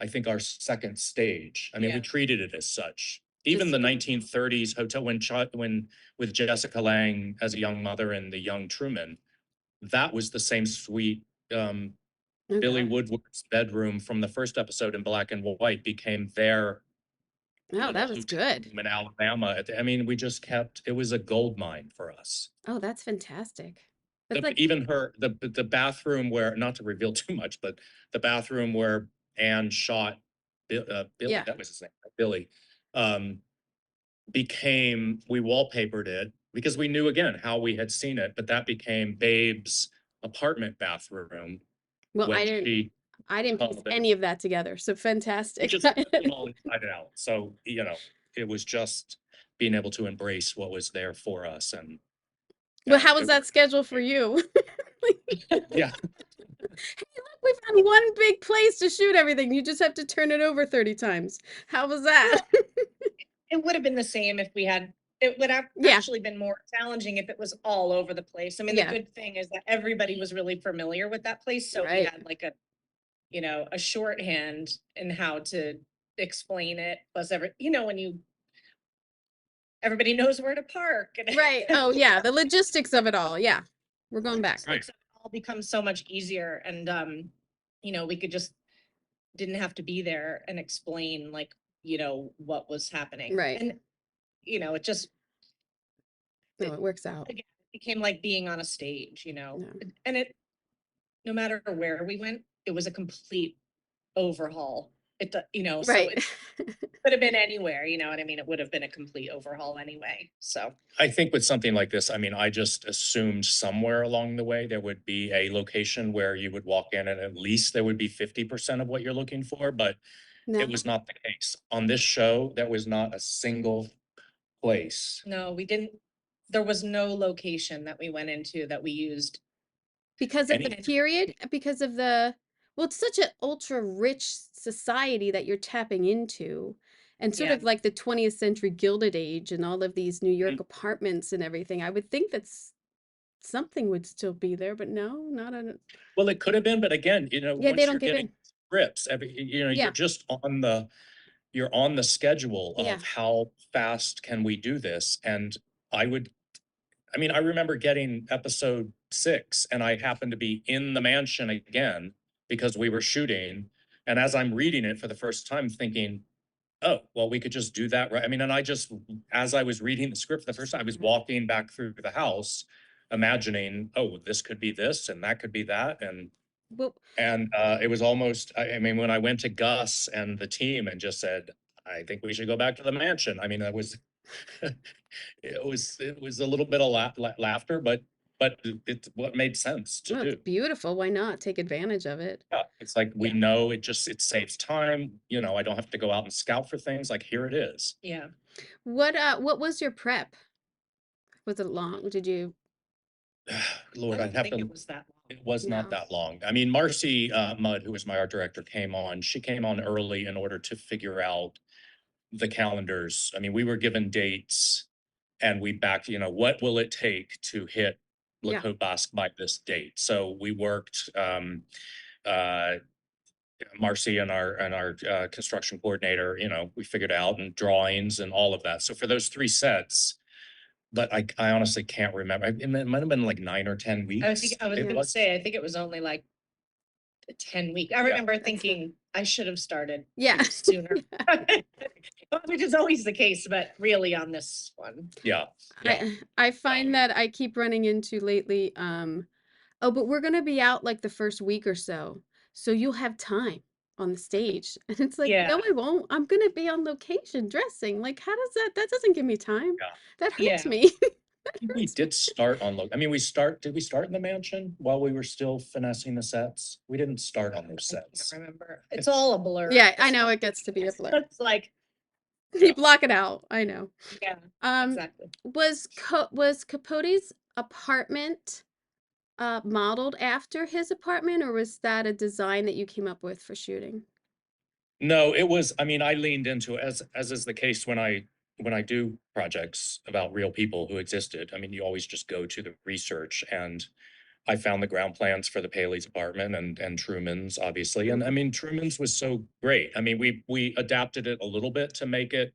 S2: I think, our second stage. I mean, we
S3: Yeah.
S2: treated it as such. Even
S1: Just-
S2: the 1930s hotel when with Jessica Lange as a young mother and the young Truman, that was the same suite. Billy
S1: Okay.
S2: Woodward's bedroom from the first episode in black and white became their
S1: Oh, that was
S2: hotel
S1: good.
S2: room in Alabama. I mean, we just kept, it was a gold mine for us.
S1: Oh, that's fantastic. That's like,
S2: Even the bathroom where, not to reveal too much, but the bathroom where Anne shot Billy,
S1: yeah.
S2: that was his name, right? Billy, um, we wallpapered it because we knew again how we had seen it, but that became Babe's apartment bathroom
S1: Well,
S2: when
S1: I didn't piece
S2: called it.
S1: any of that together. So
S2: We
S1: fantastic.
S2: just put it all inside and out. So, it was just being able to embrace what was there for us.
S1: Well,
S2: And
S1: how was
S2: it
S1: that schedule for you?
S2: yeah.
S1: We found one big place to shoot everything. You just have to turn it over 30 times. How was that?
S3: It would have been the same if we had, it would have
S1: Yeah.
S3: actually been more challenging if it was all over the place. I mean, the
S1: Yeah.
S3: good thing is that everybody was really familiar with that place, so we
S1: Right.
S3: had like a shorthand in how to explain it. Plus when everybody knows where to park and
S1: Right. Oh, yeah. The logistics of it all. Yeah. We're going back.
S2: Right.
S3: it all becomes so much easier, and we could just didn't have to be there and explain like what was happening.
S1: Right.
S3: And it just
S1: No, it works out.
S3: again, it became like being on a stage,
S1: Yeah.
S3: and no matter where we went, it was a complete overhaul. So
S1: Right.
S3: it could have been anywhere, you know what I mean? It would have been a complete overhaul anyway. So
S2: I think with something like this, I mean, I just assumed somewhere along the way there would be a location where you would walk in and at least there would be 50% of what you're looking for, but
S1: No.
S2: it was not the case. On this show, there was not a single place.
S3: no, we didn't. There was no location that we went into that we used.
S1: Because of the
S2: Any-
S1: period, because of well, it's such an ultra rich society that you're tapping into. And sort
S3: Yeah.
S1: of like the 20th century Gilded Age and all of these New York
S2: Mhm.
S1: apartments and everything. I would think something would still be there, but no, not a.
S2: Well, it could have been, but again,
S1: Yeah, they
S2: once
S1: don't
S2: you're
S1: give
S2: getting
S1: in.
S2: scripts,
S1: Yeah.
S2: you're just you're on the schedule
S1: Yeah.
S2: of how fast can we do this? And I would, I mean, I remember getting episode 6 and I happened to be in the mansion again because we were shooting. And as I'm reading it for the first time, thinking, oh, well, we could just do that, right? I mean, and as I was reading the script for the first time, I was walking back through the house, imagining, oh, this could be this and that could be that.
S1: Well,
S2: And it was almost, I mean, when I went to Gus and the team and just said, I think we should go back to the mansion. I mean, that was, it was a little bit of laughter, but it's what made sense to
S1: no, it's
S2: do.
S1: beautiful. Why not take advantage of it?
S2: Yeah, it's like we know it saves time. I don't have to go out and scout for things. Like here it is.
S3: Yeah.
S1: What was your prep? Was it long? Did you?
S2: Lord,
S3: I
S2: I'd
S3: don't
S2: have
S3: think
S2: to.
S3: it was that long.
S2: It was
S1: No.
S2: not that long. I mean, Marcy Mudd, who was my art director, came on. She came on early in order to figure out the calendars. I mean, we were given dates and we backed, what will it take to hit
S1: Yeah.
S2: Lacote Basque by this date? So we worked, uh, Marcy and our construction coordinator, we figured out and drawings and all of that. So for those 3 sets, but I honestly can't remember. It might have been like 9 or 10 weeks.
S3: I was
S2: It
S3: gonna
S2: was,
S3: say, I think it was only like 10 weeks. I
S2: Yeah.
S3: remember
S1: That's
S3: thinking I should have started
S1: Yeah.
S3: sooner. Which is always the case, but really on this one.
S2: yeah. Yeah.
S1: I find that I keep running into lately, oh, but we're gonna be out like the first week or so. So you'll have time on the stage. And it's like, no,
S3: Yeah.
S1: I won't. I'm gonna be on location dressing. Like, how does that doesn't give me time.
S2: Yeah.
S1: That hurts
S3: Yeah.
S1: me.
S2: We did start on I mean, did we start in the mansion while we were still finessing the sets? We didn't start on those
S3: I can't
S2: sets.
S3: remember. It's all a blur.
S1: Yeah, I know it gets to be a blur.
S3: It's like,
S1: You block it out. I know.
S3: yeah, exactly.
S1: Was Capote's apartment modeled after his apartment, or was that a design that you came up with for shooting?
S2: No, it was, I mean, I leaned into it as is the case when I do projects about real people who existed. I mean, you always just go to the research and I found the ground plans for the Paley's apartment and Truman's, obviously. And I mean, Truman's was so great. I mean, we adapted it a little bit to make it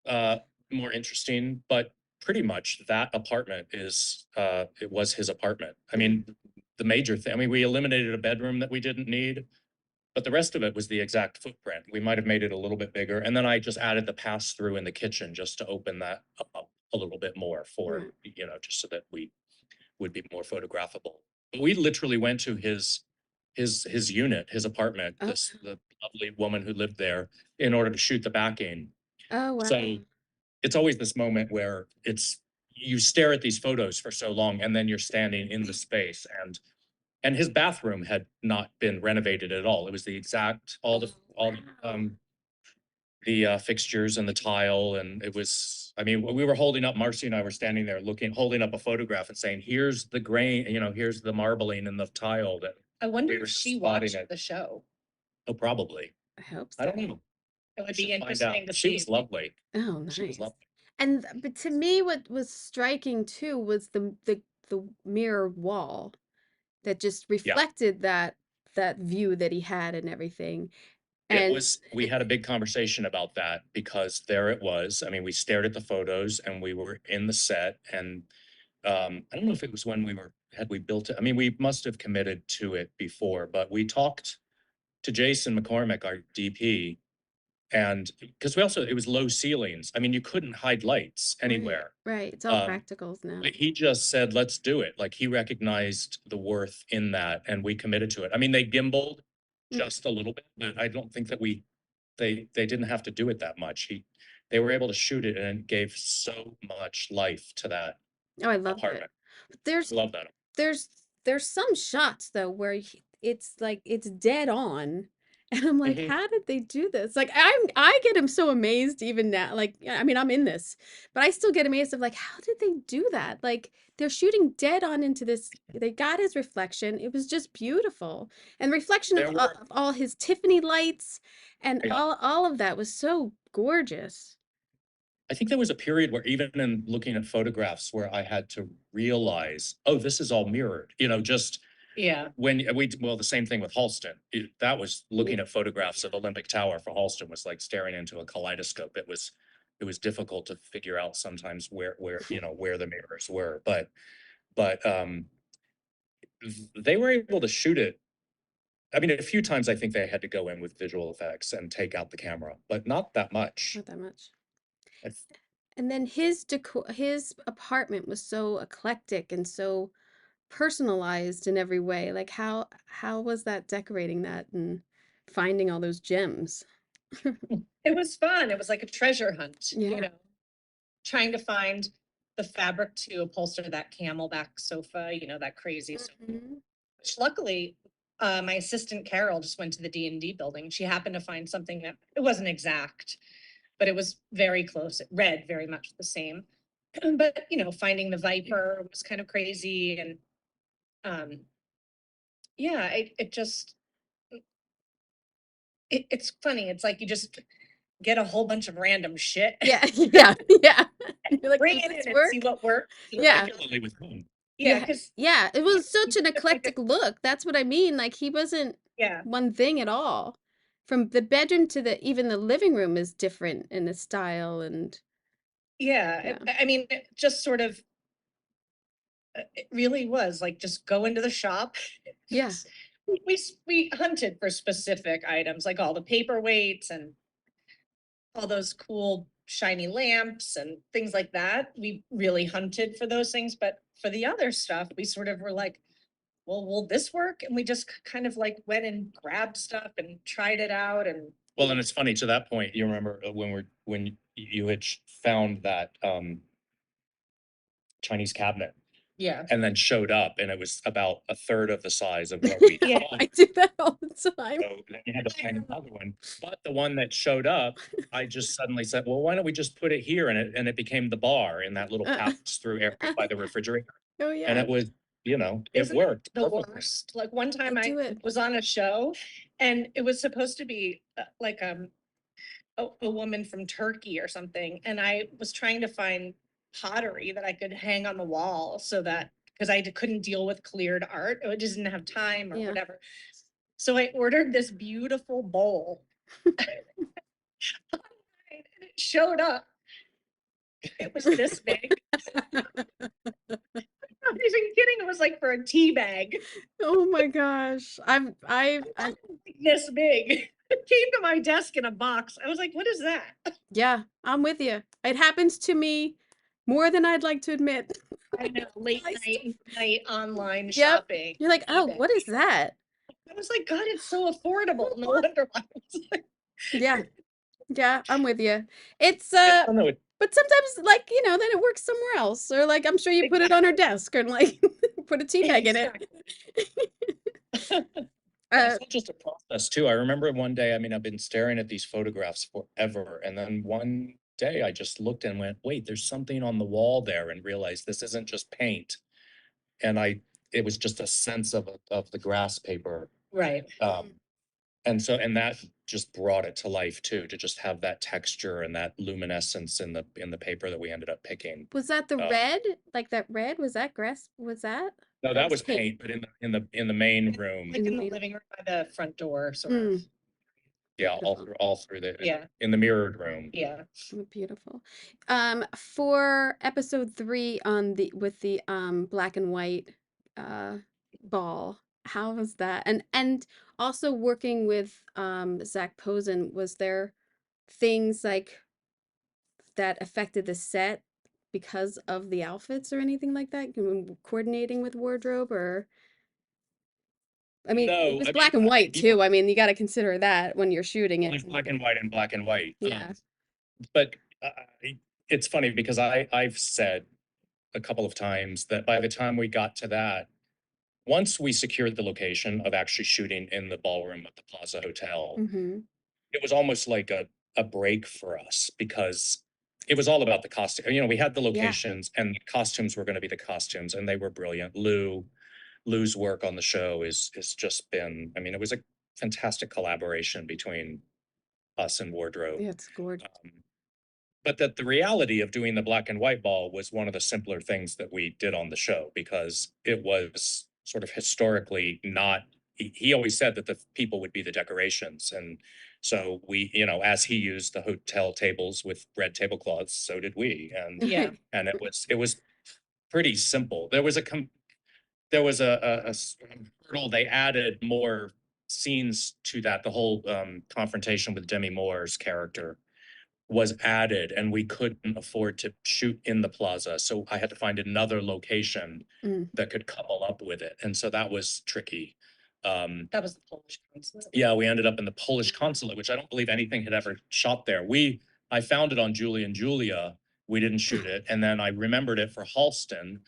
S2: uh more interesting, but pretty much that apartment is it was his apartment. I mean, the major thing, I mean, we eliminated a bedroom that we didn't need, but the rest of it was the exact footprint. We might have made it a little bit bigger, and then I just added the pass through in the kitchen just to open that up a little bit more for,
S1: Right.
S2: just so that we would be more photographable. But we literally went to his unit, his apartment,
S1: Oh,
S2: this
S1: wow.
S2: the lovely woman who lived there, in order to shoot the backing.
S1: Oh,
S2: So
S1: wow.
S2: it's always this moment where you stare at these photos for so long, and then you're standing in the space, and his bathroom had not been renovated at all. It was the exact all the
S1: Oh, wow.
S2: fixtures and the tile, and it was, I mean, we were holding up, Marcy and I were standing there holding up a photograph and saying, here's the grain, here's the marbling and the tile that
S3: I wonder
S2: we were
S3: if
S2: just
S3: she
S2: spotting
S3: watched
S2: it.
S3: the show.
S2: Oh, probably.
S1: I hope
S2: I don't
S1: so.
S2: know.
S3: It would
S2: Should
S3: be
S2: find out.
S3: interesting to
S2: She
S3: see.
S2: was lovely.
S1: Oh,
S2: She was
S1: nice.
S2: lovely.
S1: And but to me, what was striking too was the mirror wall that just
S2: Yeah.
S1: reflected that view that he had and everything. And
S2: We had a big conversation about that because there it was. I mean, we stared at the photos and we were in the set, and I don't know if it was when had we built it. I mean, we must have committed to it before, but we talked to Jason McCormick, our DP, and because it was low ceilings. I mean, you couldn't hide lights
S1: right,
S2: anywhere.
S1: right. It's all
S2: Um,
S1: practicals now.
S2: but he just said, let's do it. Like, he recognized the worth in that, and we committed to it. I mean, they gimbaled
S1: Mm.
S2: just a little bit, but I don't think that they didn't have to do it that much. They were able to shoot it, and it gave so much life to that
S1: Oh, I loved it.
S2: apartment.
S1: But there's
S2: Love that.
S1: there's there's some shots though where it's like it's dead on. And I'm like,
S2: Mhm.
S1: how did they do this? Like I get him so amazed even now. Like, yeah, I mean, I'm in this, but I still get amazed of like, how did they do that? Like they're shooting dead on into this. They got his reflection. It was just beautiful. And reflection
S2: There were,
S1: of all his Tiffany lights and
S2: yeah.
S1: all of that was so gorgeous.
S2: I think there was a period where even in looking at photographs where I had to realize, oh, this is all mirrored, just
S3: Yeah.
S2: when the same thing with Halston. That was
S1: Yeah.
S2: looking at photographs of Olympic Tower for Halston was like staring into a kaleidoscope. It was difficult to figure out sometimes where the mirrors were, but they were able to shoot it. I mean, a few times I think they had to go in with visual effects and take out the camera, but not that much.
S1: Not that much.
S2: I th-
S1: And then his apartment was so eclectic and so personalized in every way. Like how was that decorating that and finding all those gems?
S3: It was fun. It was like a treasure hunt,
S1: Yeah.
S3: trying to find the fabric to upholster that camelback sofa, that crazy sofa.
S1: Mhm.
S3: Which luckily, my assistant Carol just went to the D&D building. She happened to find something that it wasn't exact, but it was very close. It read very much the same. But, finding the Viper was kind of crazy. And yeah, it just, it's funny. It's like you just get a whole bunch of random shit.
S1: Yeah, yeah, yeah. You're like,
S3: Bring
S1: "Does
S3: it
S1: this
S3: in and see
S1: work?"
S3: what works.
S1: Yeah.
S2: Particularly with home.
S3: Yeah,
S1: Yeah.
S3: because
S1: Yeah, it was such an
S3: like
S1: eclectic look. That's what I mean. Like he wasn't
S3: yeah,
S1: one thing at all. From the bedroom to the even the living room is different in the style and
S3: yeah.
S1: yeah.
S3: I mean, it just sort of, it really was like just go into the shop.
S1: Yeah.
S3: We hunted for specific items like all the paperweights and all those cool shiny lamps and things like that. We really hunted for those things, but for the other stuff, we sort of were like, well, will this work? And we just kind of like went and grabbed stuff and tried it out. And
S2: Well, and it's funny, to that point, you remember when you had found that Chinese cabinet
S3: yeah,
S2: and then showed up and it was about a third of the size of what we
S3: Yeah.
S2: thought.
S1: I do that all the time.
S2: So then you had to find another one. But the one that showed up, I just suddenly said, well, why don't we just put it here? And it became the bar in that little
S1: Uh,
S2: pass-through area by the refrigerator.
S1: oh
S2: And
S1: yeah.
S2: it was, it
S3: isn't
S2: worked
S3: the
S2: perfectly.
S3: worst? Like one
S1: I
S3: time I
S1: do it.
S3: was on a show and it was supposed to be like a woman from Turkey or something. And I was trying to find pottery that I could hang on the wall so that because I couldn't deal with cleared art. I just didn't have time or
S1: Yeah.
S3: whatever. So I ordered this beautiful bowl. And it showed up. It was this big. I'm not even kidding. It was like for a tea bag.
S1: Oh my gosh.
S3: This big. It came to my desk in a box. I was like, what is that?
S1: Yeah, I'm with you. It happens to me more than I'd like to admit.
S3: I know, late night online
S1: Yep.
S3: shopping.
S1: You're like, oh,
S3: eBay.
S1: what is that?
S3: I was like, God, it's so affordable. No wonder why.
S1: Yeah. Yeah, I'm with you. It's
S2: I don't know.
S1: but sometimes like, then it works somewhere else. Or like I'm sure you put it on her desk and like put a tea bag in it.
S2: It's not just a process too. I remember one day, I mean, I've been staring at these photographs forever. And then one day I just looked and went, wait, there's something on the wall there, and realized this isn't just paint. And it was just a sense of the grass paper.
S3: Right.
S2: And that just brought it to life too, to just have that texture and that luminescence in the paper that we ended up picking.
S1: Was that the red? Like that red? Was that grass? Was that?
S2: No, that was paint, but in the main room.
S3: Like in the living room by the front door, sort of.
S2: Yeah, all through
S3: Yeah.
S2: in the mirrored room.
S3: Yeah.
S1: Beautiful. For episode 3 with the black and white ball, how was that? And also working with Zach Posen, was there things like that affected the set because of the outfits or anything like that? Coordinating with wardrobe or I mean,
S2: No,
S1: it was
S2: I
S1: black
S2: mean,
S1: and white too. I mean, you got to consider that when you're shooting
S2: It's
S1: it.
S2: black and white and black and white.
S1: Yeah.
S2: But it's funny because I've said a couple of times that by the time we got to that, once we secured the location of actually shooting in the ballroom of the Plaza Hotel,
S1: Mm-hmm.
S2: it was almost like a break for us because it was all about the costume. You know, we had the locations and the costumes were going to be the costumes, and they were brilliant. Lou's work on the show is just been, I mean, it was a fantastic collaboration between us and wardrobe.
S1: Yeah, it's gorgeous.
S2: But that the reality of doing the black and white ball was one of the simpler things that we did on the show, because it was sort of historically not, he always said that the people would be the decorations. And so we, as he used the hotel tables with red tablecloths, so did we. And
S3: Yeah.
S2: and it was pretty simple. There was a hurdle. They added more scenes to that. The whole confrontation with Demi Moore's character was added, and we couldn't afford to shoot in the plaza. So I had to find another location that could couple up with it. And so that was tricky.
S3: That was the Polish consulate.
S2: Yeah, we ended up in the Polish consulate, which I don't believe anything had ever shot there. I found it on Julie and Julia. We didn't shoot it. And then I remembered it for Halston.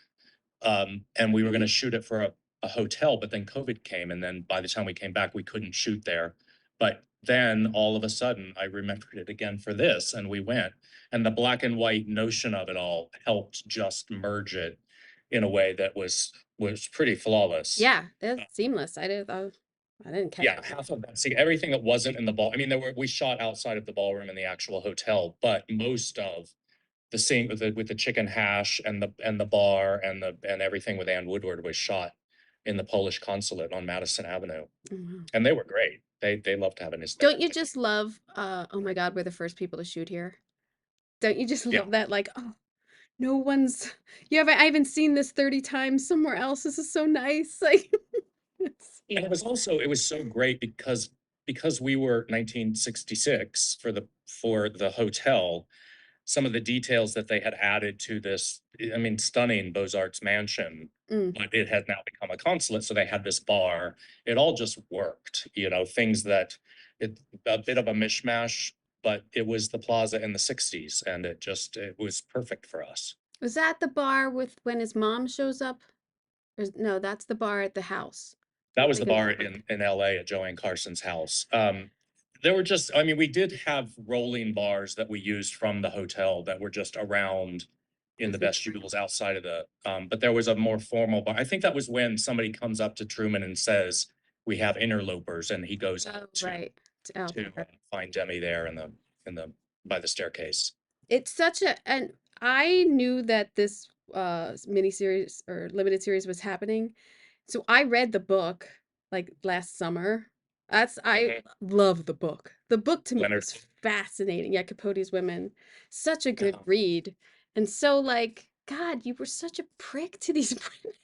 S2: And we were going to shoot it for a hotel, but then COVID came. And then by the time we came back, we couldn't shoot there. But then all of a sudden I remembered it again for this, and we went. And the black and white notion of it all helped just merge it in a way that was pretty flawless.
S1: Yeah, it's seamless. I didn't catch
S2: Yeah,
S1: it.
S2: half of that. See, everything that wasn't in the ball. I mean, we shot outside of the ballroom in the actual hotel, but most of the scene with the chicken hash and the bar and everything with Ann Woodward was shot in the Polish consulate on Madison Avenue.
S1: Mhm.
S2: And they were great. They loved having us.
S1: Don't you just love, oh my God, we're the first people to shoot here? Don't you just love that? Like, oh, no one's, I haven't seen this 30 times somewhere else. This is so nice. Like,
S2: And it was so great because we were 1966 for the hotel. Some of the details that they had added to this, I mean, stunning Beaux-Arts mansion, but it had now become a consulate. So they had this bar. It all just worked, things that a bit of a mishmash, but it was the plaza in the 60s, and it was perfect for us.
S1: was that the bar with when his mom shows up? No, that's the bar at the house.
S2: That was the bar in LA at Joanne Carson's house. There were just, I mean, we did have rolling bars that we used from the hotel that were just around in the vestibules outside of but there was a more formal bar. I think that was when somebody comes up to Truman and says, we have interlopers, and he goes out to find Demi there by the staircase.
S1: It's such and I knew that this miniseries or limited series was happening. So I read the book like last summer. I
S2: Mhm.
S1: love the book. The book to me
S2: Leonard.
S1: was fascinating. Yeah, Capote's Women. Such a good
S2: uh,
S1: read. And so like, God, you were such a prick to these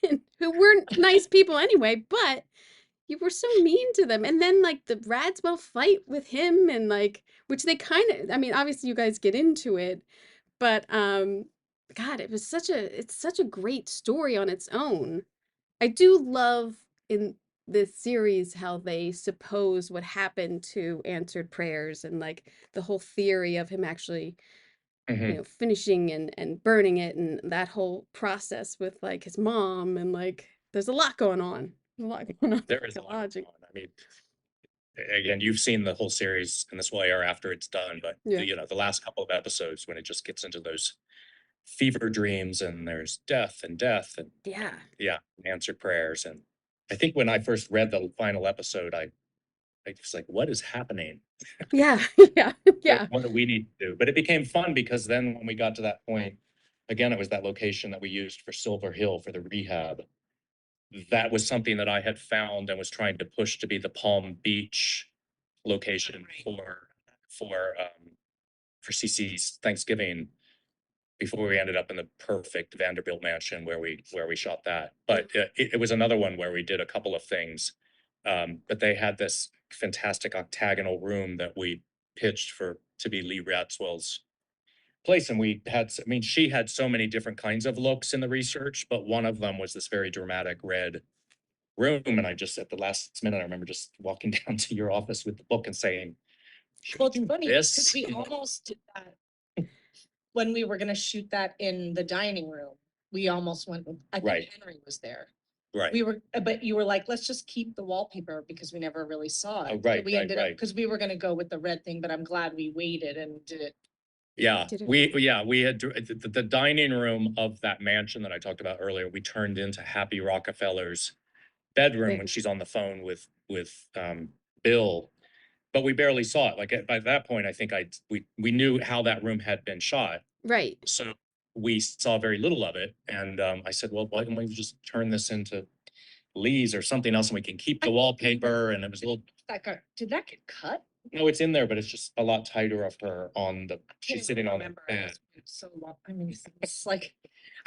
S1: women who weren't nice people anyway, but you were so mean to them. And then like the Radswell fight with him and like which they kind of I mean, obviously you guys get into it, but God, it's such a great story on its own. I do love in this series how they suppose what happened to answered prayers and like the whole theory of him actually,
S2: mhm.
S1: finishing and burning it and that whole process with like his mom and like there's a lot going on. A lot going on
S2: There is a lot
S1: archaeological.
S2: going on. I mean, again, you've seen the whole series, and this will air after it's done. But
S1: Yeah.
S2: the last couple of episodes when it just gets into those fever dreams, and there's death, and
S1: Yeah.
S2: yeah, answered prayers. And I think when I first read the final episode, I was like, what is happening?
S1: Yeah. Yeah. Yeah.
S2: What do we need to do? But it became fun because then when we got to that point, again, it was that location that we used for Silver Hill for the rehab. That was something that I had found and was trying to push to be the Palm Beach location
S3: Right.
S2: for for CC's Thanksgiving before we ended up in the perfect Vanderbilt mansion where we shot that. But it was another one where we did a couple of things. But they had this fantastic octagonal room that we pitched for to be Lee Ratswell's place, and we had I mean she had so many different kinds of looks in the research, but one of them was this very dramatic red room. And I just at the last minute I remember just walking down to your office with the book and saying, should we
S3: Well, it's
S2: do
S3: funny because
S2: this?
S3: we almost did that when we were gonna shoot that in the dining room. We almost went with, I
S2: Right.
S3: think Henry was there.
S2: Right.
S3: We were, but you were like, let's just keep the wallpaper because we never really saw it.
S2: Oh,
S3: So
S2: right,
S3: we
S2: right,
S3: ended up,
S2: right.
S3: because we were gonna go with the red thing, but I'm glad we waited and did it.
S2: Yeah,
S1: Did it
S2: we had the dining room of that mansion that I talked about earlier. We turned into Happy Rockefeller's bedroom when
S1: big.
S2: she's on the phone with Bill, but we barely saw it. Like by that point, I think we knew how that room had been shot,
S1: Right.
S2: so we saw very little of it. And I said, well, why don't we just turn this into Lee's or something else, and we can keep the wallpaper. And it was a little.
S3: Did that get cut?
S2: No, it's in there, but it's just a lot tighter of her on the.
S3: Can't
S2: She's
S3: even
S2: sitting on the
S3: remember.
S2: bed.
S3: It's so long. I mean, it's like,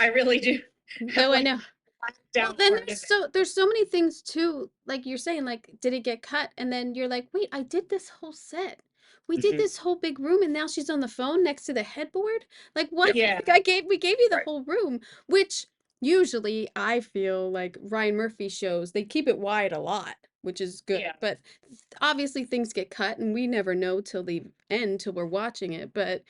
S3: I really do.
S1: No, I
S3: like,
S1: know. Well,
S3: down
S1: then
S3: part of
S1: there's
S3: it.
S1: so many things too. Like you're saying, like, did it get cut? And then you're like, wait, I did this whole set. We did
S2: Mhm.
S1: this whole big room, and now she's on the phone next to the headboard. Like, what?
S3: Yeah.
S1: Like, we gave you the
S2: Right.
S1: whole room, which usually I feel like Ryan Murphy shows they keep it wide a lot, which is good.
S3: Yeah.
S1: But obviously things get cut, and we never know till the end till we're watching it. But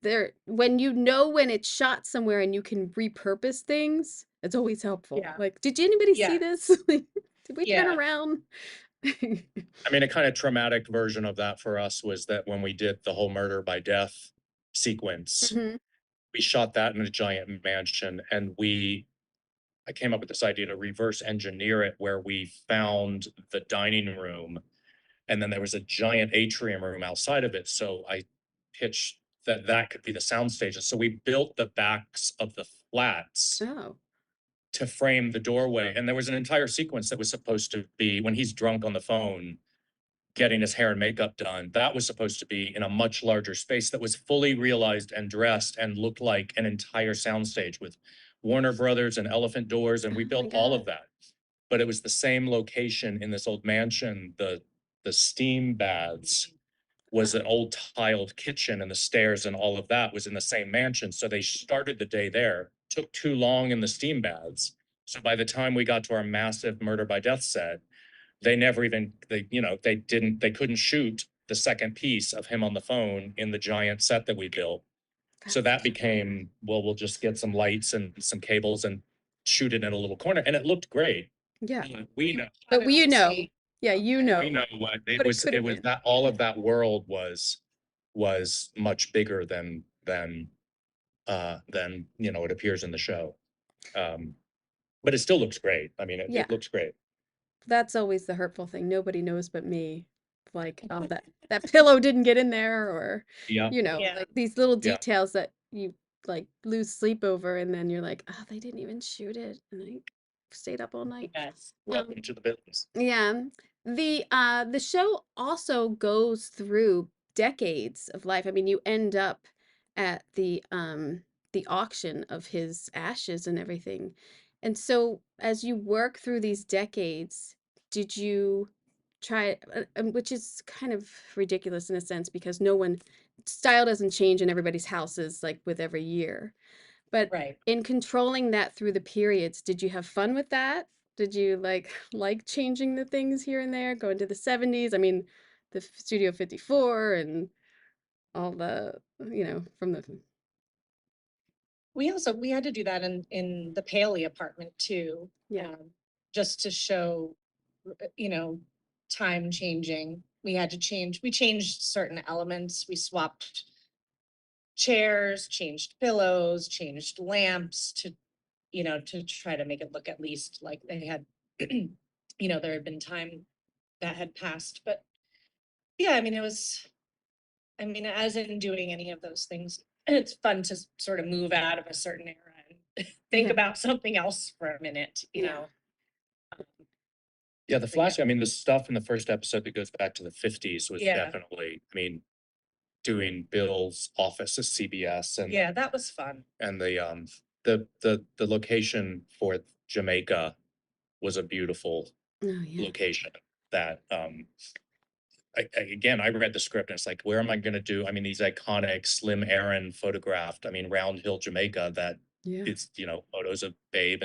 S1: there when you know when it's shot somewhere and you can repurpose things, it's always helpful.
S3: Yeah.
S1: Like, did anybody see
S3: Yeah.
S1: this? Like, did we turn
S3: Yeah.
S1: around?
S2: I mean, a kind of traumatic version of that for us was that when we did the whole murder by death sequence,
S1: Mhm.
S2: we shot that in a giant mansion, and I came up with this idea to reverse engineer it where we found the dining room and then there was a giant atrium room outside of it. So I pitched that that could be the sound stages. So we built the backs of the flats
S1: Oh,
S2: to frame the doorway. And there was an entire sequence that was supposed to be when he's drunk on the phone, getting his hair and makeup done. That was supposed to be in a much larger space that was fully realized and dressed and looked like an entire soundstage with Warner Brothers and elephant doors. And we
S1: oh my
S2: built all of
S1: God.
S2: that. But it was the same location in this old mansion. The steam baths was an old tiled kitchen, and the stairs and all of that was in the same mansion. So they started the day there, took too long in the steam baths. So by the time we got to our massive murder by death set, they never even they couldn't shoot the second piece of him on the phone in the giant set that we built. So
S1: That's
S2: that became, well, we'll just get some lights and some cables and shoot it in a little corner, and it looked great.
S1: yeah.
S2: We know.
S1: But
S3: Have it on tape.
S1: yeah, you
S2: We
S1: know
S2: know what
S1: what it could
S2: it
S1: have
S2: was
S1: been.
S2: that all of that world was much bigger than it appears in the show. Um, but it still looks great. I mean,
S1: Yeah,
S2: it looks great.
S1: that's always the hurtful thing. Nobody knows but me. Like, oh, that pillow didn't get in there, or
S2: Yeah,
S3: Yeah.
S1: like these little
S2: yeah.
S1: details that you like lose sleep over, and then you're like, oh, they didn't even shoot it, and I stayed up all night.
S3: Yes.
S2: Welcome to the business.
S1: Yeah. The show also goes through decades of life. I mean, you end up at the auction of his ashes and everything. And so as you work through these decades, did you try which is kind of ridiculous in a sense because no one style doesn't change in everybody's houses like with every year. But
S3: Right.
S1: in controlling that through the periods, did you have fun with that? Did you like changing the things here and there, going to the 70s? I mean, the Studio 54 and all the, from the
S3: We had to do that in the Paley apartment too.
S1: yeah.
S3: Just to show, you know, time changing. We changed certain elements. We swapped chairs, changed pillows, changed lamps to try to make it look at least like they had, there had been time that had passed. But yeah, as in doing any of those things, it's fun to sort of move out of a certain era and think
S1: Yeah.
S3: about something else for a minute,
S1: Yeah.
S2: Yeah, the flash, I mean, the stuff in the first episode that goes back to the 50s was
S3: Yeah.
S2: definitely, I mean, doing Bill's office at CBS and
S3: Yeah, that was fun.
S2: and the location for Jamaica was a beautiful
S1: Oh yeah.
S2: location that again, I read the script and it's like, where am I going to do? I mean, these iconic Slim Aaron photographed, I mean, Round Hill, Jamaica, that
S1: Yeah.
S2: it's, photos of Babe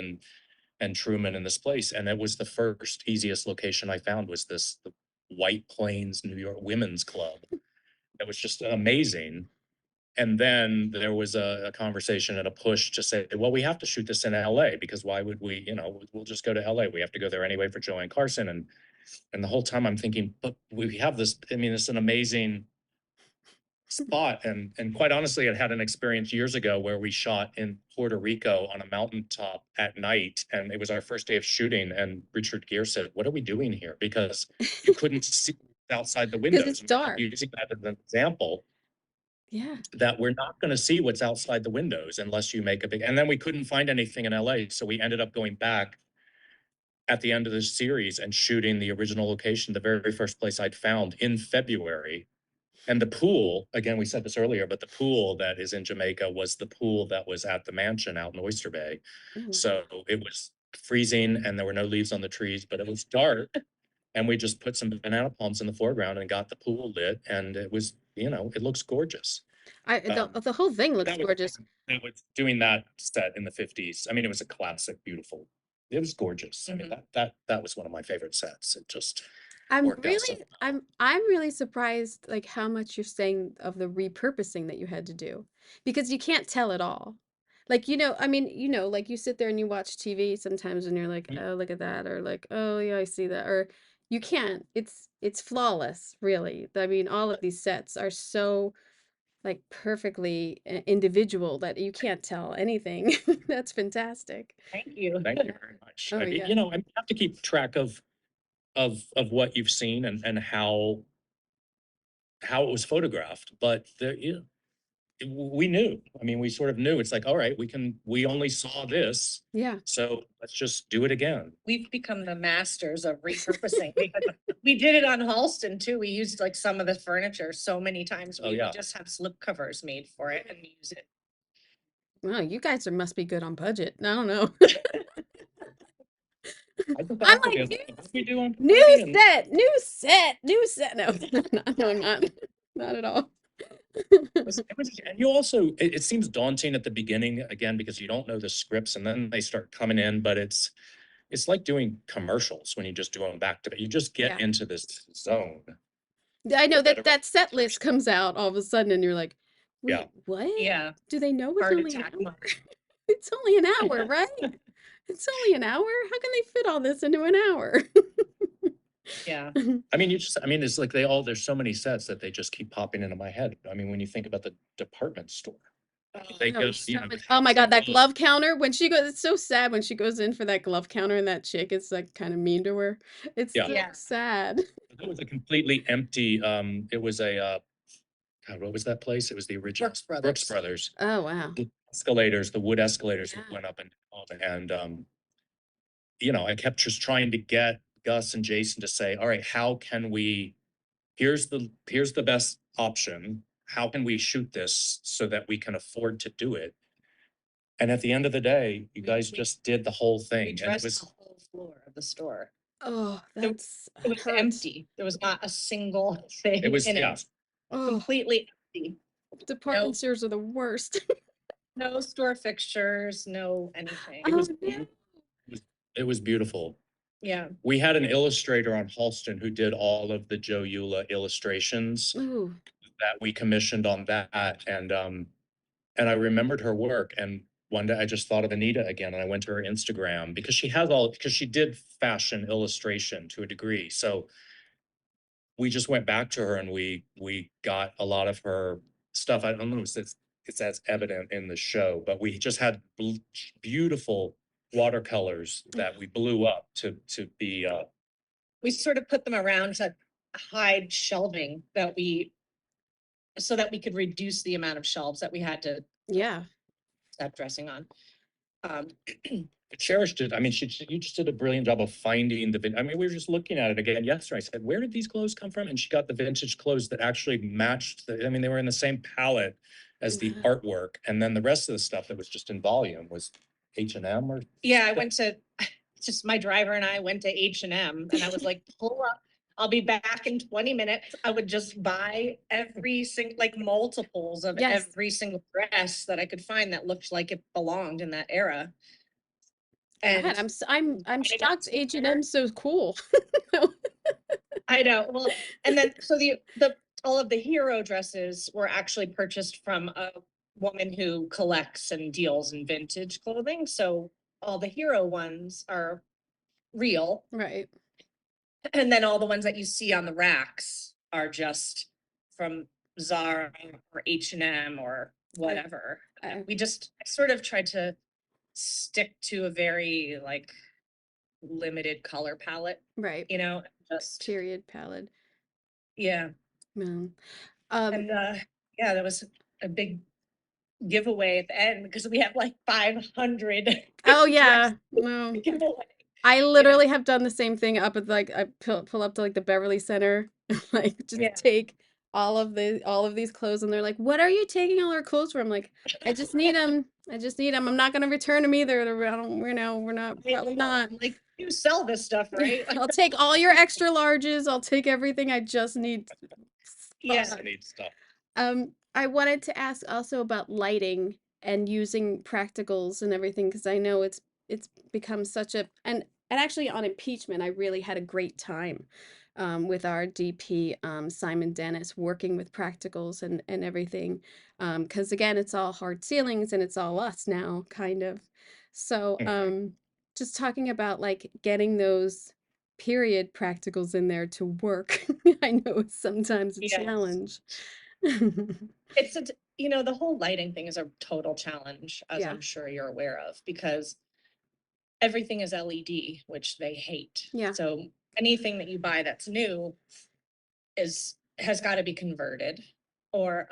S2: and Truman in this place. And it was the first easiest location I found was the White Plains, New York Women's Club. It was just amazing. And then there was a conversation and a push to say, well, we have to shoot this in LA because why would we, we'll just go to LA. We have to go there anyway for Joanne Carson. And the whole time I'm thinking, but we have this, I mean, it's an amazing spot. And quite honestly, I had an experience years ago where we shot in Puerto Rico on a mountaintop at night. And it was our first day of shooting. And Richard Gere said, what are we doing here? Because you couldn't see outside the windows.
S1: Because it's
S2: And
S1: dark.
S2: using that as an example,
S1: Yeah.
S2: that we're not going to see what's outside the windows unless you make a big, and then we couldn't find anything in LA. So we ended up going back at the end of this series and shooting the original location, the very first place I'd found in February. And the pool, again, we said this earlier, but the pool that is in Jamaica was the pool that was at the mansion out in Oyster Bay.
S1: Oh,
S2: So it was freezing and there were no leaves on the trees, but it was dark. And we just put some banana palms in the foreground and got the pool lit. And it was, it looks gorgeous.
S1: the whole thing looks gorgeous.
S2: It was doing that set in the 50s. I mean, it was a classic, beautiful. It was gorgeous. I mean, that was one of my favorite sets. It just worked out so well.
S1: I'm really surprised like how much you're saying of the repurposing that you had to do because you can't tell it all. Like, I mean, like you sit there and you watch TV sometimes and you're like, oh, look at that, or like, oh yeah, I see that, or you can't. It's flawless, really. I mean, all of these sets are so like perfectly individual that you can't tell anything. That's fantastic.
S3: Thank you.
S2: Thank you very much.
S1: Oh yeah.
S2: I have to keep track of what you've seen and how it was photographed, but we knew. I mean, we sort of knew. It's like, all right, we only saw this,
S1: Yeah.
S2: so let's just do it again.
S3: We've become the masters of repurposing because we did it on Halston too. We used like some of the furniture so many times. We just have slip covers made for it and use it.
S1: Wow, you guys must be good on budget. I don't know.
S2: I'm like,
S1: new set. No, no, I'm not. Not at all.
S2: And you also, it seems daunting at the beginning, again, because you don't know the scripts and then they start coming in, but it's like doing commercials when you just do them back to back. You just get into this zone.
S1: I know that set list comes out all of a sudden and you're like, wait, what?
S3: Yeah.
S1: Do they know it's only an hour? It's only an hour, right? It's only an hour? How can they fit all this into an hour?
S3: Yeah.
S2: I mean, it's like there's so many sets that they just keep popping into my head. I mean, when you think about the department store.
S1: Oh my God, that glove counter when she goes, it's so sad when she goes in for that glove counter and that chick is like kind of mean to her. It's so sad.
S2: It was a completely empty, it was a, God, what was that place? It was the original
S3: Brooks Brothers.
S2: Brooks Brothers.
S1: Oh wow.
S2: escalators, the wood escalators that
S1: Yeah.
S2: went up and down. And, I kept just trying to get Gus and Jason to say, all right, how can we, here's the best option. How can we shoot this so that we can afford to do it? And at the end of the day, you guys
S3: We
S2: just did the whole
S3: we
S2: thing. And it
S3: dressed the
S2: was,
S3: whole floor of the store.
S1: Oh,
S3: It
S1: that
S3: it was
S1: hurts.
S3: empty. There was not a single
S2: it
S3: thing
S2: was,
S3: in
S2: yeah,
S3: it.
S1: Oh,
S3: Completely empty.
S1: department
S3: No,
S1: stores are the worst.
S3: no store fixtures, no anything.
S2: it
S1: Oh,
S2: was,
S1: no.
S2: it was beautiful.
S3: Yeah.
S2: We had an illustrator on Halston who did all of the Joe Eula illustrations
S1: Ooh,
S2: that we commissioned on that. And I remembered her work. And one day I just thought of Anita again. And I went to her Instagram because because she did fashion illustration to a degree. So we just went back to her and we got a lot of her stuff. I don't know if it's as evident in the show, but we just had beautiful watercolors that we blew up to be
S3: We sort of put them around to hide shelving so that we could reduce the amount of shelves that we had to
S1: yeah.
S3: stop dressing on. Um,
S2: Cherish did. I mean, you just did a brilliant job of finding I mean, we were just looking at it again yesterday. I said, where did these clothes come from? And she got the vintage clothes that actually matched I mean, they were in the same palette as the
S1: Yeah.
S2: artwork. And then the rest of the stuff that was just in volume was H&M or
S3: yeah, I
S2: something.
S3: went to, just my driver and I went to H&M and I was like, pull up. I'll be back in 20 minutes. I would just buy every single, like multiples of
S1: Yes.
S3: every single dress that I could find that looked like it belonged in that era.
S1: God,
S3: And
S1: I'm
S3: I got
S1: shocked
S3: to
S1: H&M's so cool.
S3: I know. Well, and then so the all of the hero dresses were actually purchased from a woman who collects and deals in vintage clothing. So all the hero ones are real,
S1: Right.
S3: and then all the ones that you see on the racks are just from Zara or H&M or whatever.
S1: I,
S3: We just sort of tried to stick to a very like limited color palette,
S1: right.
S3: just
S1: Period palette.
S3: yeah.
S1: No. Um,
S3: And yeah, that was a big giveaway at the end because we have like 500
S1: oh
S3: dresses
S1: yeah. No.
S3: to give away.
S1: I
S3: You know?
S1: literally have done the same thing up at like I pull up to like the Beverly Center, like just
S3: Yeah.
S1: take all of these clothes, and they're like, "What are you taking all our clothes for?" I'm like, "I just need them. I just need them. I'm not gonna return them either. I don't, we're not
S3: I
S1: probably
S3: know.
S1: not.
S3: I'm like, you sell this stuff, right?
S1: I'll take all your extra larges. I'll take everything. I just need
S3: Yeah.
S1: spots."
S2: Neat stuff.
S1: I wanted to ask also about lighting and using practicals and everything because I know it's become such a and actually on impeachment I really had a great time with our DP Simon Dennis working with practicals and everything because again it's all hard ceilings and it's all us now kind of so just talking about like getting those period practicals in there to work I know it's sometimes a
S3: Yes.
S1: challenge.
S3: It's the whole lighting thing is a total challenge, as
S1: Yeah.
S3: I'm sure you're aware of, because everything is LED, which they hate.
S1: Yeah.
S3: So anything that you buy that's new has got to be converted. Or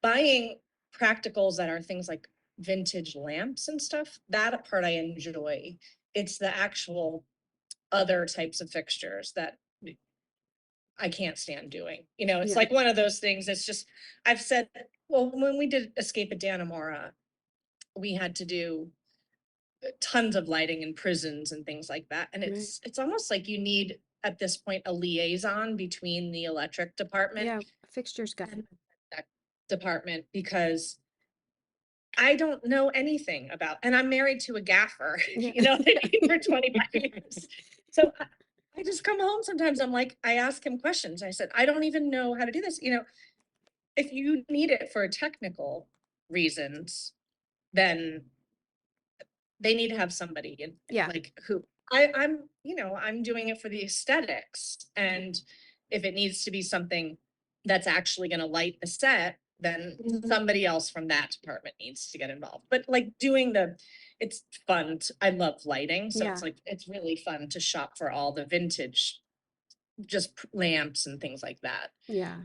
S3: buying practicals that are things like vintage lamps and stuff, that part I enjoy. It's the actual other types of fixtures that I can't stand doing. It's
S1: Yeah.
S3: like one of those things. It's just, I've said, well, when we did Escape at Dannemora, we had to do tons of lighting in prisons and things like that. And
S1: Right.
S3: it's almost like you need at this point a liaison between the electric department
S1: Yeah. Fixtures guy.
S3: and that department, because I don't know anything about, and I'm married to a gaffer,
S1: Yeah.
S3: for 25 years. So I just come home sometimes. I'm like, I ask him questions. I said, I don't even know how to do this. If you need it for technical reasons, then they need to have somebody in,
S1: Yeah.
S3: like who I'm doing it for the aesthetics. And if it needs to be something that's actually going to light the set, then somebody else from that department needs to get involved. But like it's fun. I love lighting. So
S1: Yeah.
S3: it's really fun to shop for all the vintage, just lamps and things like that.
S1: Yeah.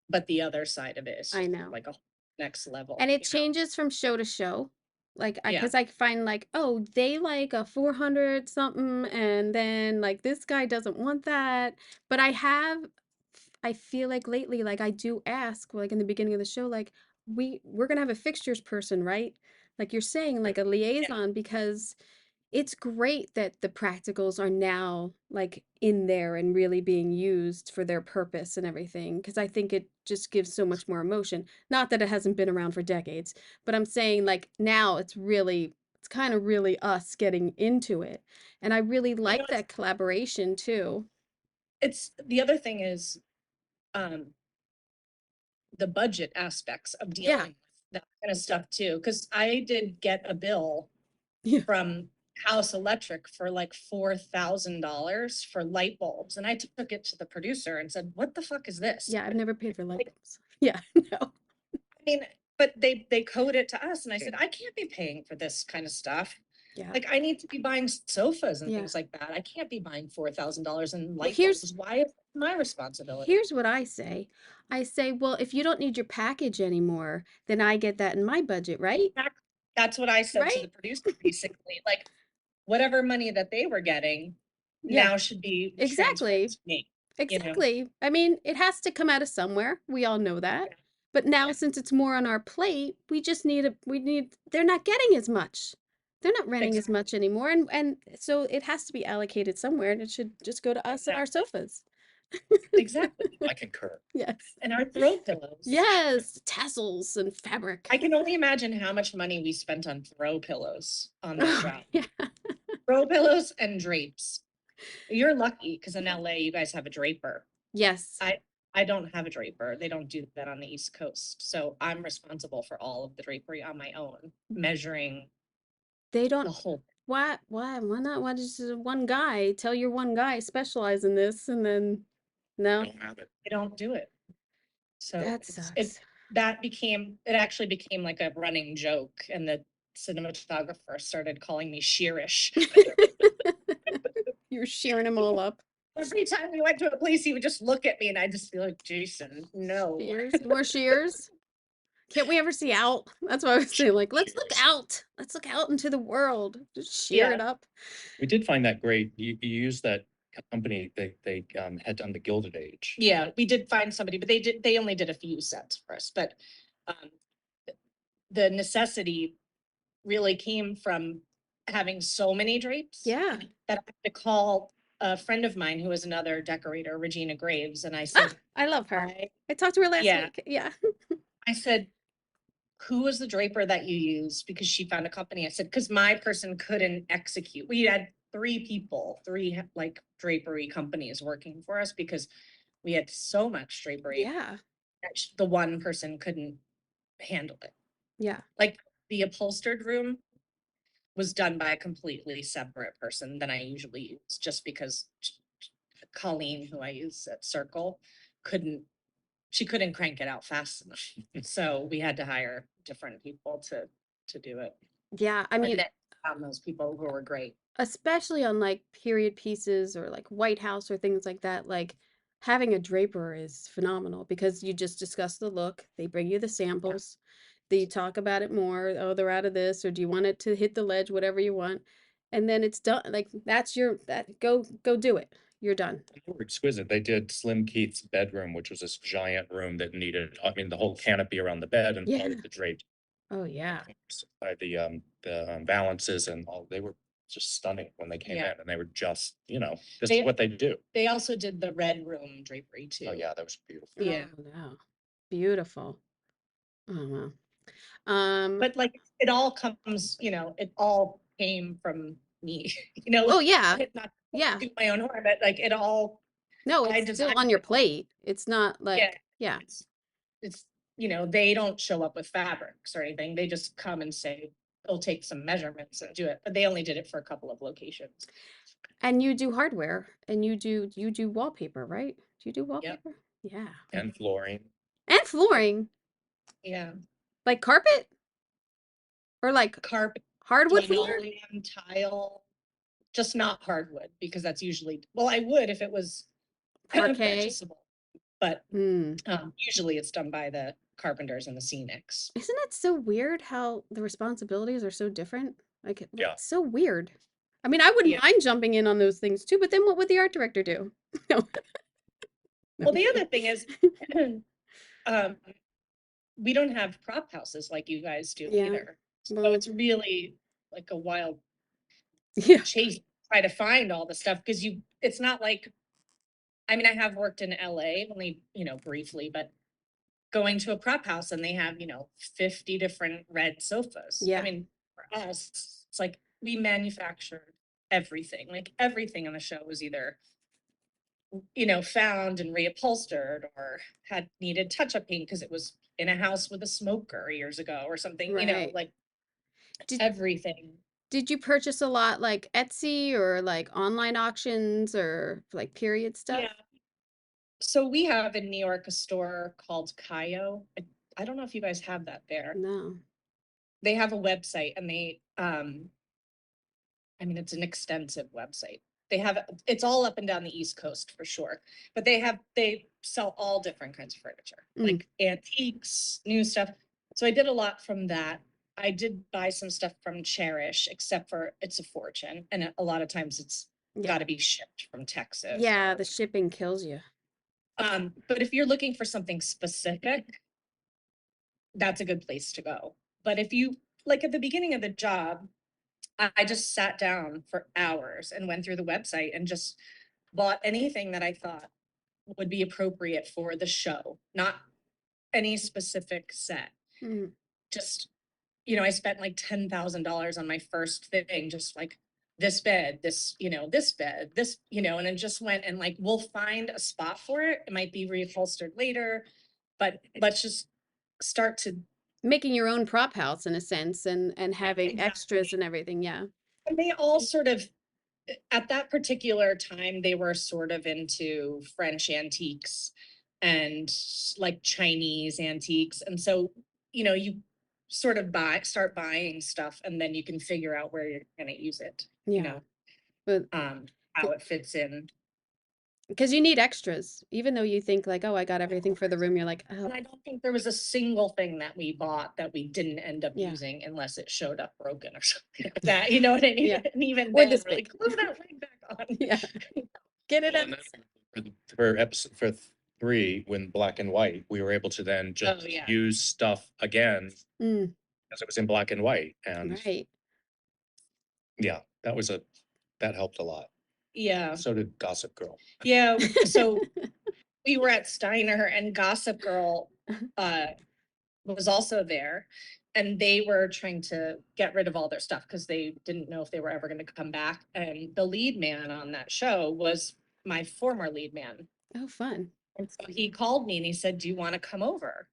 S3: But the other side of it is
S1: I know.
S3: like a next level.
S1: And it
S3: you know?
S1: changes from show to show. Like,
S3: Yeah.
S1: because I find like, oh, they like a 400 something, and then like this guy doesn't want that. But I feel like lately, like I do ask, like in the beginning of the show, like we're gonna have a fixtures person, right? Like you're saying, like a
S3: Yeah.
S1: liaison, because it's great that the practicals are now like in there and really being used for their purpose and everything, because I think it just gives so much more emotion. Not that it hasn't been around for decades, but I'm saying like now it's kind of really us getting into it. And I really
S3: You know,
S1: like that collaboration too.
S3: it's the other thing is um the budget aspects of
S1: Yeah.
S3: dealing with that kind of stuff too. Cause I did get a bill
S1: Yeah.
S3: from House Electric for like $4,000 for light bulbs. And I took it to the producer and said, what the fuck is this?
S1: Yeah, I've never paid for light
S3: Like,
S1: bulbs. Yeah, no.
S3: I mean, but they code it to us. And I said, I can't be paying for this kind of stuff.
S1: Yeah.
S3: Like I need to be buying sofas and
S1: Yeah.
S3: things like that. I can't be buying $4,000 in
S1: Well,
S3: light bulbs. Why is it my responsibility?
S1: here's what I say. I say, well, if you don't need your package anymore, then I get that in my budget, right?
S3: That's what I said to
S1: Right?
S3: the producer, basically. Like whatever money that they were getting
S1: Yeah,
S3: now should be transferred
S1: exactly.
S3: to me, you know?
S1: Exactly. I mean, it has to come out of somewhere. We all know that.
S3: Yeah.
S1: But now
S3: Yeah,
S1: since it's more on our plate, we need they're not getting as much. They're not renting as
S3: exactly.
S1: much anymore, and so it has to be allocated somewhere, and it should just go to us and our
S3: Exactly.
S1: sofas.
S3: Exactly.
S2: I concur.
S1: Yes.
S3: And our throw pillows.
S1: Yes, tassels and fabric.
S3: I can only imagine how much money we spent on throw pillows on that
S1: Oh,
S3: job.
S1: yeah.
S3: Throw pillows and drapes. You're lucky because in LA you guys have a draper.
S1: Yes.
S3: I I don't have a draper. They don't do that on the East Coast. So I'm responsible for all of the drapery on my own, measuring
S1: They
S3: the
S1: don't
S3: whole.
S1: why not? Why does one guy tell your one guy specialize in this and then no?
S2: Don't have it.
S3: They don't do it. So
S1: That
S3: it
S1: sucks.
S3: it actually became like a running joke, and the cinematographer started calling me Cherish.
S1: You're shearing them all up.
S3: Every time we went to a place, he would just look at me, and I'd just be like, "Jason, no."
S1: Shears, more shears. Can't we ever see out? That's what I was saying. Like, let's look
S2: Cheers.
S1: out. Let's look out into the world. Just shear
S3: Yeah,
S1: it up.
S2: We did find that great. You used that company. They had done the Gilded Age.
S3: yeah, we did find somebody, but they only did a few sets for us. But um, the necessity really came from having so many drapes
S1: Yeah.
S3: that I had to call a friend of mine who is another decorator, Regina Graves, and I
S1: Ah,
S3: said,
S1: I love her.
S3: I,
S1: I talked to her last
S3: yeah,
S1: week. Yeah.
S3: I said, who was the draper that you used? Because she found a company. I said, because my person couldn't execute. We had three like drapery companies working for us because we had so much drapery
S1: Yeah.
S3: that the one person couldn't handle it.
S1: Yeah.
S3: Like the upholstered room was done by a completely separate person than I usually use, just because Colleen, who I use at Circle, couldn't she couldn't crank it out fast enough. So we had to hire different people to do it.
S1: Yeah. I
S3: And
S1: mean,
S3: then found those people who were great.
S1: especially on like period pieces or like White House or things like that, like having a draper is phenomenal because you just discuss the look, they bring you the
S3: Yeah.
S1: samples, they talk about it more. Oh, they're out of this, or do you want it to hit the ledge, whatever you want. And then it's done. Like that's your that go do it. You're done.
S2: They were exquisite. They did Slim Keith's bedroom, which was this giant room that needed, I mean, the whole canopy around the bed and all
S1: Yeah.
S2: of the drapes
S1: Oh yeah.
S2: by the balances and all. They were just stunning when they came
S3: Yeah.
S2: in, and they were just, this
S3: They
S2: is what they do.
S3: they also did the red room drapery too.
S2: Oh yeah, that was beautiful.
S3: Yeah.
S1: Oh no. Beautiful. Oh wow. Um,
S3: But like it all comes, it all came from me,
S1: oh yeah.
S3: not
S1: Yeah.
S3: do my own horn, but like it all
S1: No,
S3: I
S1: it's still
S3: designed
S1: on your
S3: it all.
S1: plate. It's not
S3: Yeah.
S1: like, yeah.
S3: It's they don't show up with fabrics or anything. They just come and say they'll take some measurements and do it. But they only did it for a couple of locations.
S1: And you do hardware and you do wallpaper, right? Do you do
S3: Yep.
S1: wallpaper? Yeah.
S2: And flooring.
S1: And flooring,
S3: Yeah.
S1: like carpet or like
S3: Carpet,
S1: hardwood floor?
S3: linoleum, tile, just not hardwood because that's usually, well, I would if it was
S1: Parquet.
S3: purchasable. but
S1: Mm.
S3: usually it's done by the carpenters and the scenics.
S1: Isn't it so weird how the responsibilities are so different? Like,
S2: Yeah.
S1: it's so weird. I mean, I wouldn't
S3: Yeah.
S1: mind jumping in on those things too, but then what would the art director do? No.
S3: Well, the other thing is, um, we don't have prop houses like you guys do
S1: Yeah.
S3: either. So
S1: Well,
S3: it's really like a wild
S1: yeah.
S3: chase to try to find all the stuff because it's not like, I mean, I have worked in LA only, briefly, but going to a prop house and they have, 50 different red sofas. I
S1: Yeah.
S3: mean, for us, it's like we manufactured everything. Like everything on the show was either, found and reupholstered or had needed touch-up paint because it was in a house with a smoker years ago or something,
S1: Right.
S3: like
S1: Did
S3: everything.
S1: did you purchase a lot like Etsy or like online auctions or like period stuff?
S3: Yeah. So we have in New York a store called Kayo. I don't know if you guys have that there.
S1: No.
S3: They have a website and I mean, it's an extensive website. It's all up and down the East Coast for sure, but they sell all different kinds of furniture, like antiques, new stuff. So I did a lot from that. I did buy some stuff from Cherish, except for it's a fortune. And a lot of times it's
S1: Yeah.
S3: got to be shipped from Texas.
S1: Yeah, the shipping kills you.
S3: But if you're looking for something specific, that's a good place to go. But if you like at the beginning of the job, I just sat down for hours and went through the website and just bought anything that I thought would be appropriate for the show, not any specific set.
S1: Mm.
S3: Just, I spent like $10,000 on my first thing, just like this bed, this bed, and it just went and like, we'll find a spot for it. It might be reupholstered later, but let's just start to
S1: Making your own prop house in a sense and having extras
S3: exactly.
S1: and everything, yeah.
S3: And they all sort of at that particular time, they were sort of into French antiques and like Chinese antiques. And so, you sort of start buying stuff and then you can figure out where you're going to use it,
S1: Yeah. But
S3: how it fits in.
S1: because you need extras, even though you think like, oh, I got everything for the room, you're like, oh,
S3: And I don't think there was a single thing that we bought that we didn't end up
S1: yeah.
S3: using unless it showed up broken or something like that. You know what I mean?
S1: Yeah.
S3: And even
S1: Or
S3: then,
S1: this
S3: we're
S1: big.
S3: like, glue that wig back on.
S1: Yeah. Get it
S2: Well,
S1: up.
S2: and then for episode for 3, when black and white, we were able to then just
S3: yeah.
S2: use stuff again
S1: Mm,
S2: as it was in black and white. And
S1: right.
S2: yeah, that helped a lot.
S3: Yeah.
S2: So did Gossip Girl.
S3: Yeah. So we were at Steiner and Gossip Girl was also there. And they were trying to get rid of all their stuff because they didn't know if they were ever going to come back. And the lead man on that show was my former lead man.
S1: Oh, fun.
S3: And so he called me and he said, "Do you want to come over?"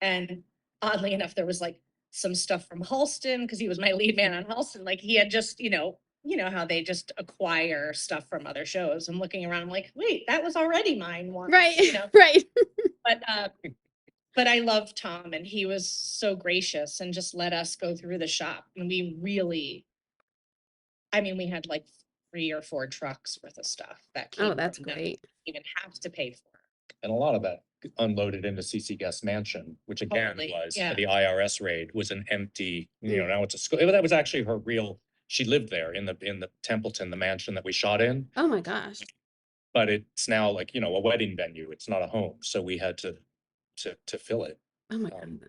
S3: And oddly enough, there was like some stuff from Halston because he was my lead man on Halston. Like he had just, how they just acquire stuff from other shows. I'm looking around, I'm like, wait, that was already mine once.
S1: Right. Right.
S3: But I love Tom and he was so gracious and just let us go through the shop. And we we had like 3 or 4 trucks worth of stuff that came.
S1: Oh, that's
S3: from them.
S1: great.
S3: Even have to pay for.
S2: And a lot of that unloaded into CC Guest Mansion, which again
S3: Totally,
S2: was
S3: yeah.
S2: for the IRS raid, was an empty, now it's a school. That was actually her real, she lived there in the Templeton, the mansion that we shot in.
S1: Oh my gosh.
S2: But it's now like, a wedding venue. It's not a home. So we had to fill it.
S1: Oh my God.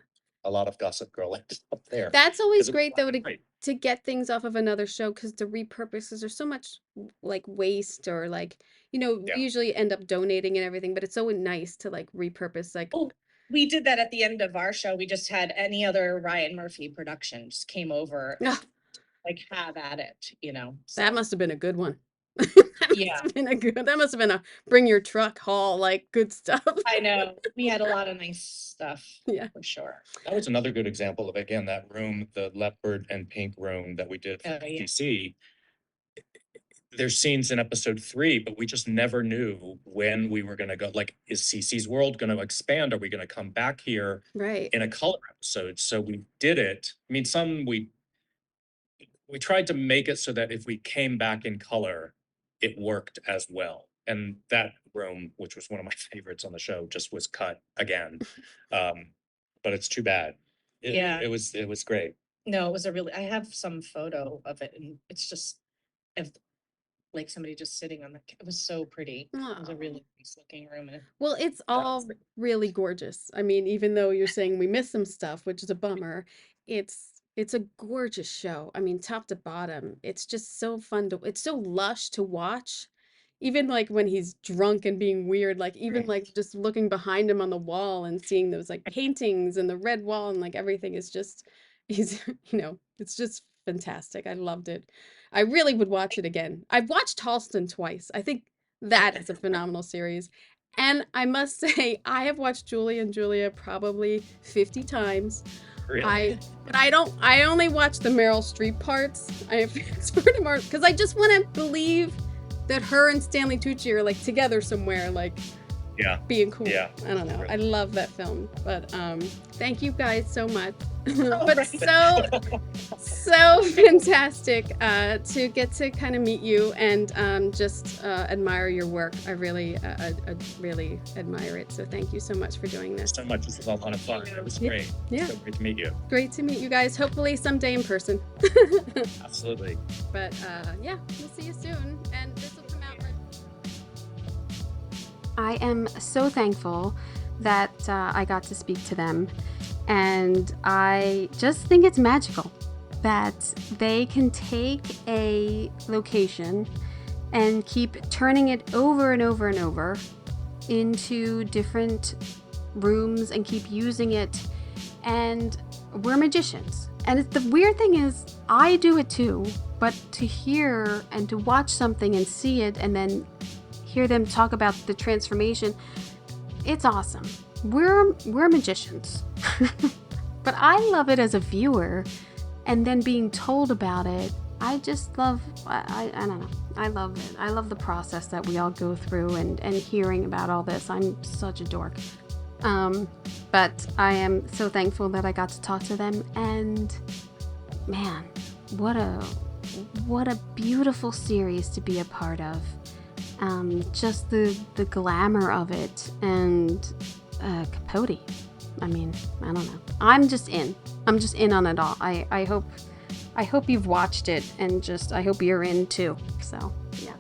S2: A lot of Gossip Girl ended up there.
S1: That's always
S2: 'Cause it was
S1: great though
S2: black and white.
S1: to get things off of another show because the repurposes are so much like waste or like,
S2: Yeah.
S1: we usually end up donating and everything, but it's so nice to like repurpose like
S3: Oh, we did that at the end of our show. We just had any other Ryan Murphy production just came over,
S1: Ah,
S3: like have at it,
S1: that
S3: so,
S1: must have been a good one.
S3: yeah.
S1: That must have been a bring your truck haul, like good stuff.
S3: I know. We had a lot of nice stuff.
S1: Yeah.
S3: For sure.
S2: That was another good example of, again, that room, the leopard and pink room that we did for
S3: Oh, yeah.
S2: DC. There's scenes in episode 3, but we just never knew when we were gonna go. Like, is CC's world gonna expand? Are we gonna come back here
S1: Right.
S2: in a color episode? So we did it. I mean, some we tried to make it so that if we came back in color, it worked as well. And that room, which was one of my favorites on the show, just was cut again. But it's too bad.
S3: Yeah.
S2: It was great.
S3: No, it was a really, I have some photo of it and it's just of like somebody just sitting on it was so pretty. It was a
S1: Aw.
S3: really nice looking room. And
S1: Well, it's all really gorgeous. I mean, even though you're saying we missed some stuff, which is a bummer, it's a gorgeous show. I mean, top to bottom, it's just so fun to it's so lush to watch. Even like when he's drunk and being weird, like even like just looking behind him on the wall and seeing those like paintings and the red wall and like everything is just he's it's just fantastic. I loved it. I really would watch it again. I've watched Halston twice. I think that is a phenomenal series. And I must say, I have watched Julie and Julia probably 50 times.
S2: Really?
S1: I only watch the Meryl Streep parts. I have because I just want to believe that her and Stanley Tucci are like together somewhere, like
S2: Yeah.
S1: being cool.
S2: Yeah.
S1: I don't know. I love that film. But thank you guys so much.
S3: Oh,
S1: But
S3: right.
S1: so fantastic to get to kind of meet you and just admire your work. I really admire it. So thank you so much for doing this.
S2: So much. This was a lot of fun. It was
S1: Yeah.
S2: great.
S1: Yeah.
S2: So great to meet you.
S1: Great to meet you guys. Hopefully someday in person.
S2: Absolutely.
S1: But yeah, we'll see you soon. And this will come out. I am so thankful that I got to speak to them. And I just think it's magical that they can take a location and keep turning it over and over and over into different rooms and keep using it. And we're magicians. And the weird thing is, I do it too, but to hear and to watch something and see it and then hear them talk about the transformation, it's awesome. We're magicians. But I love it as a viewer, and then being told about it, I just love, I don't know, I love it. I love the process that we all go through and hearing about all this. I'm such a dork. But I am so thankful that I got to talk to them, and man, what a beautiful series to be a part of. Just the glamour of it, and Capote. I mean, I don't know. I'm just in on it all. I hope you've watched it, and just I hope you're in too. So yeah.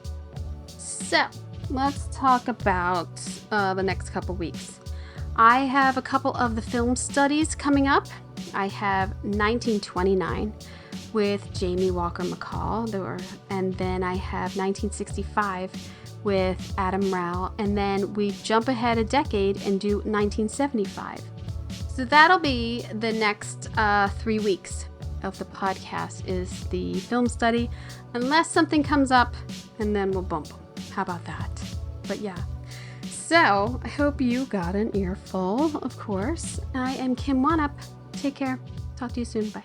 S1: So let's talk about the next couple weeks. I have a couple of the film studies coming up. I have 1929 with Jamie Walker McCall, and then I have 1965 with Adam Rao, and then we jump ahead a decade and do 1975. So that'll be the next 3 weeks of the podcast is the film study, unless something comes up, and then we'll bump them. How about that? But yeah. So I hope you got an earful, of course. I am Kim Wanup. Take care. Talk to you soon. Bye.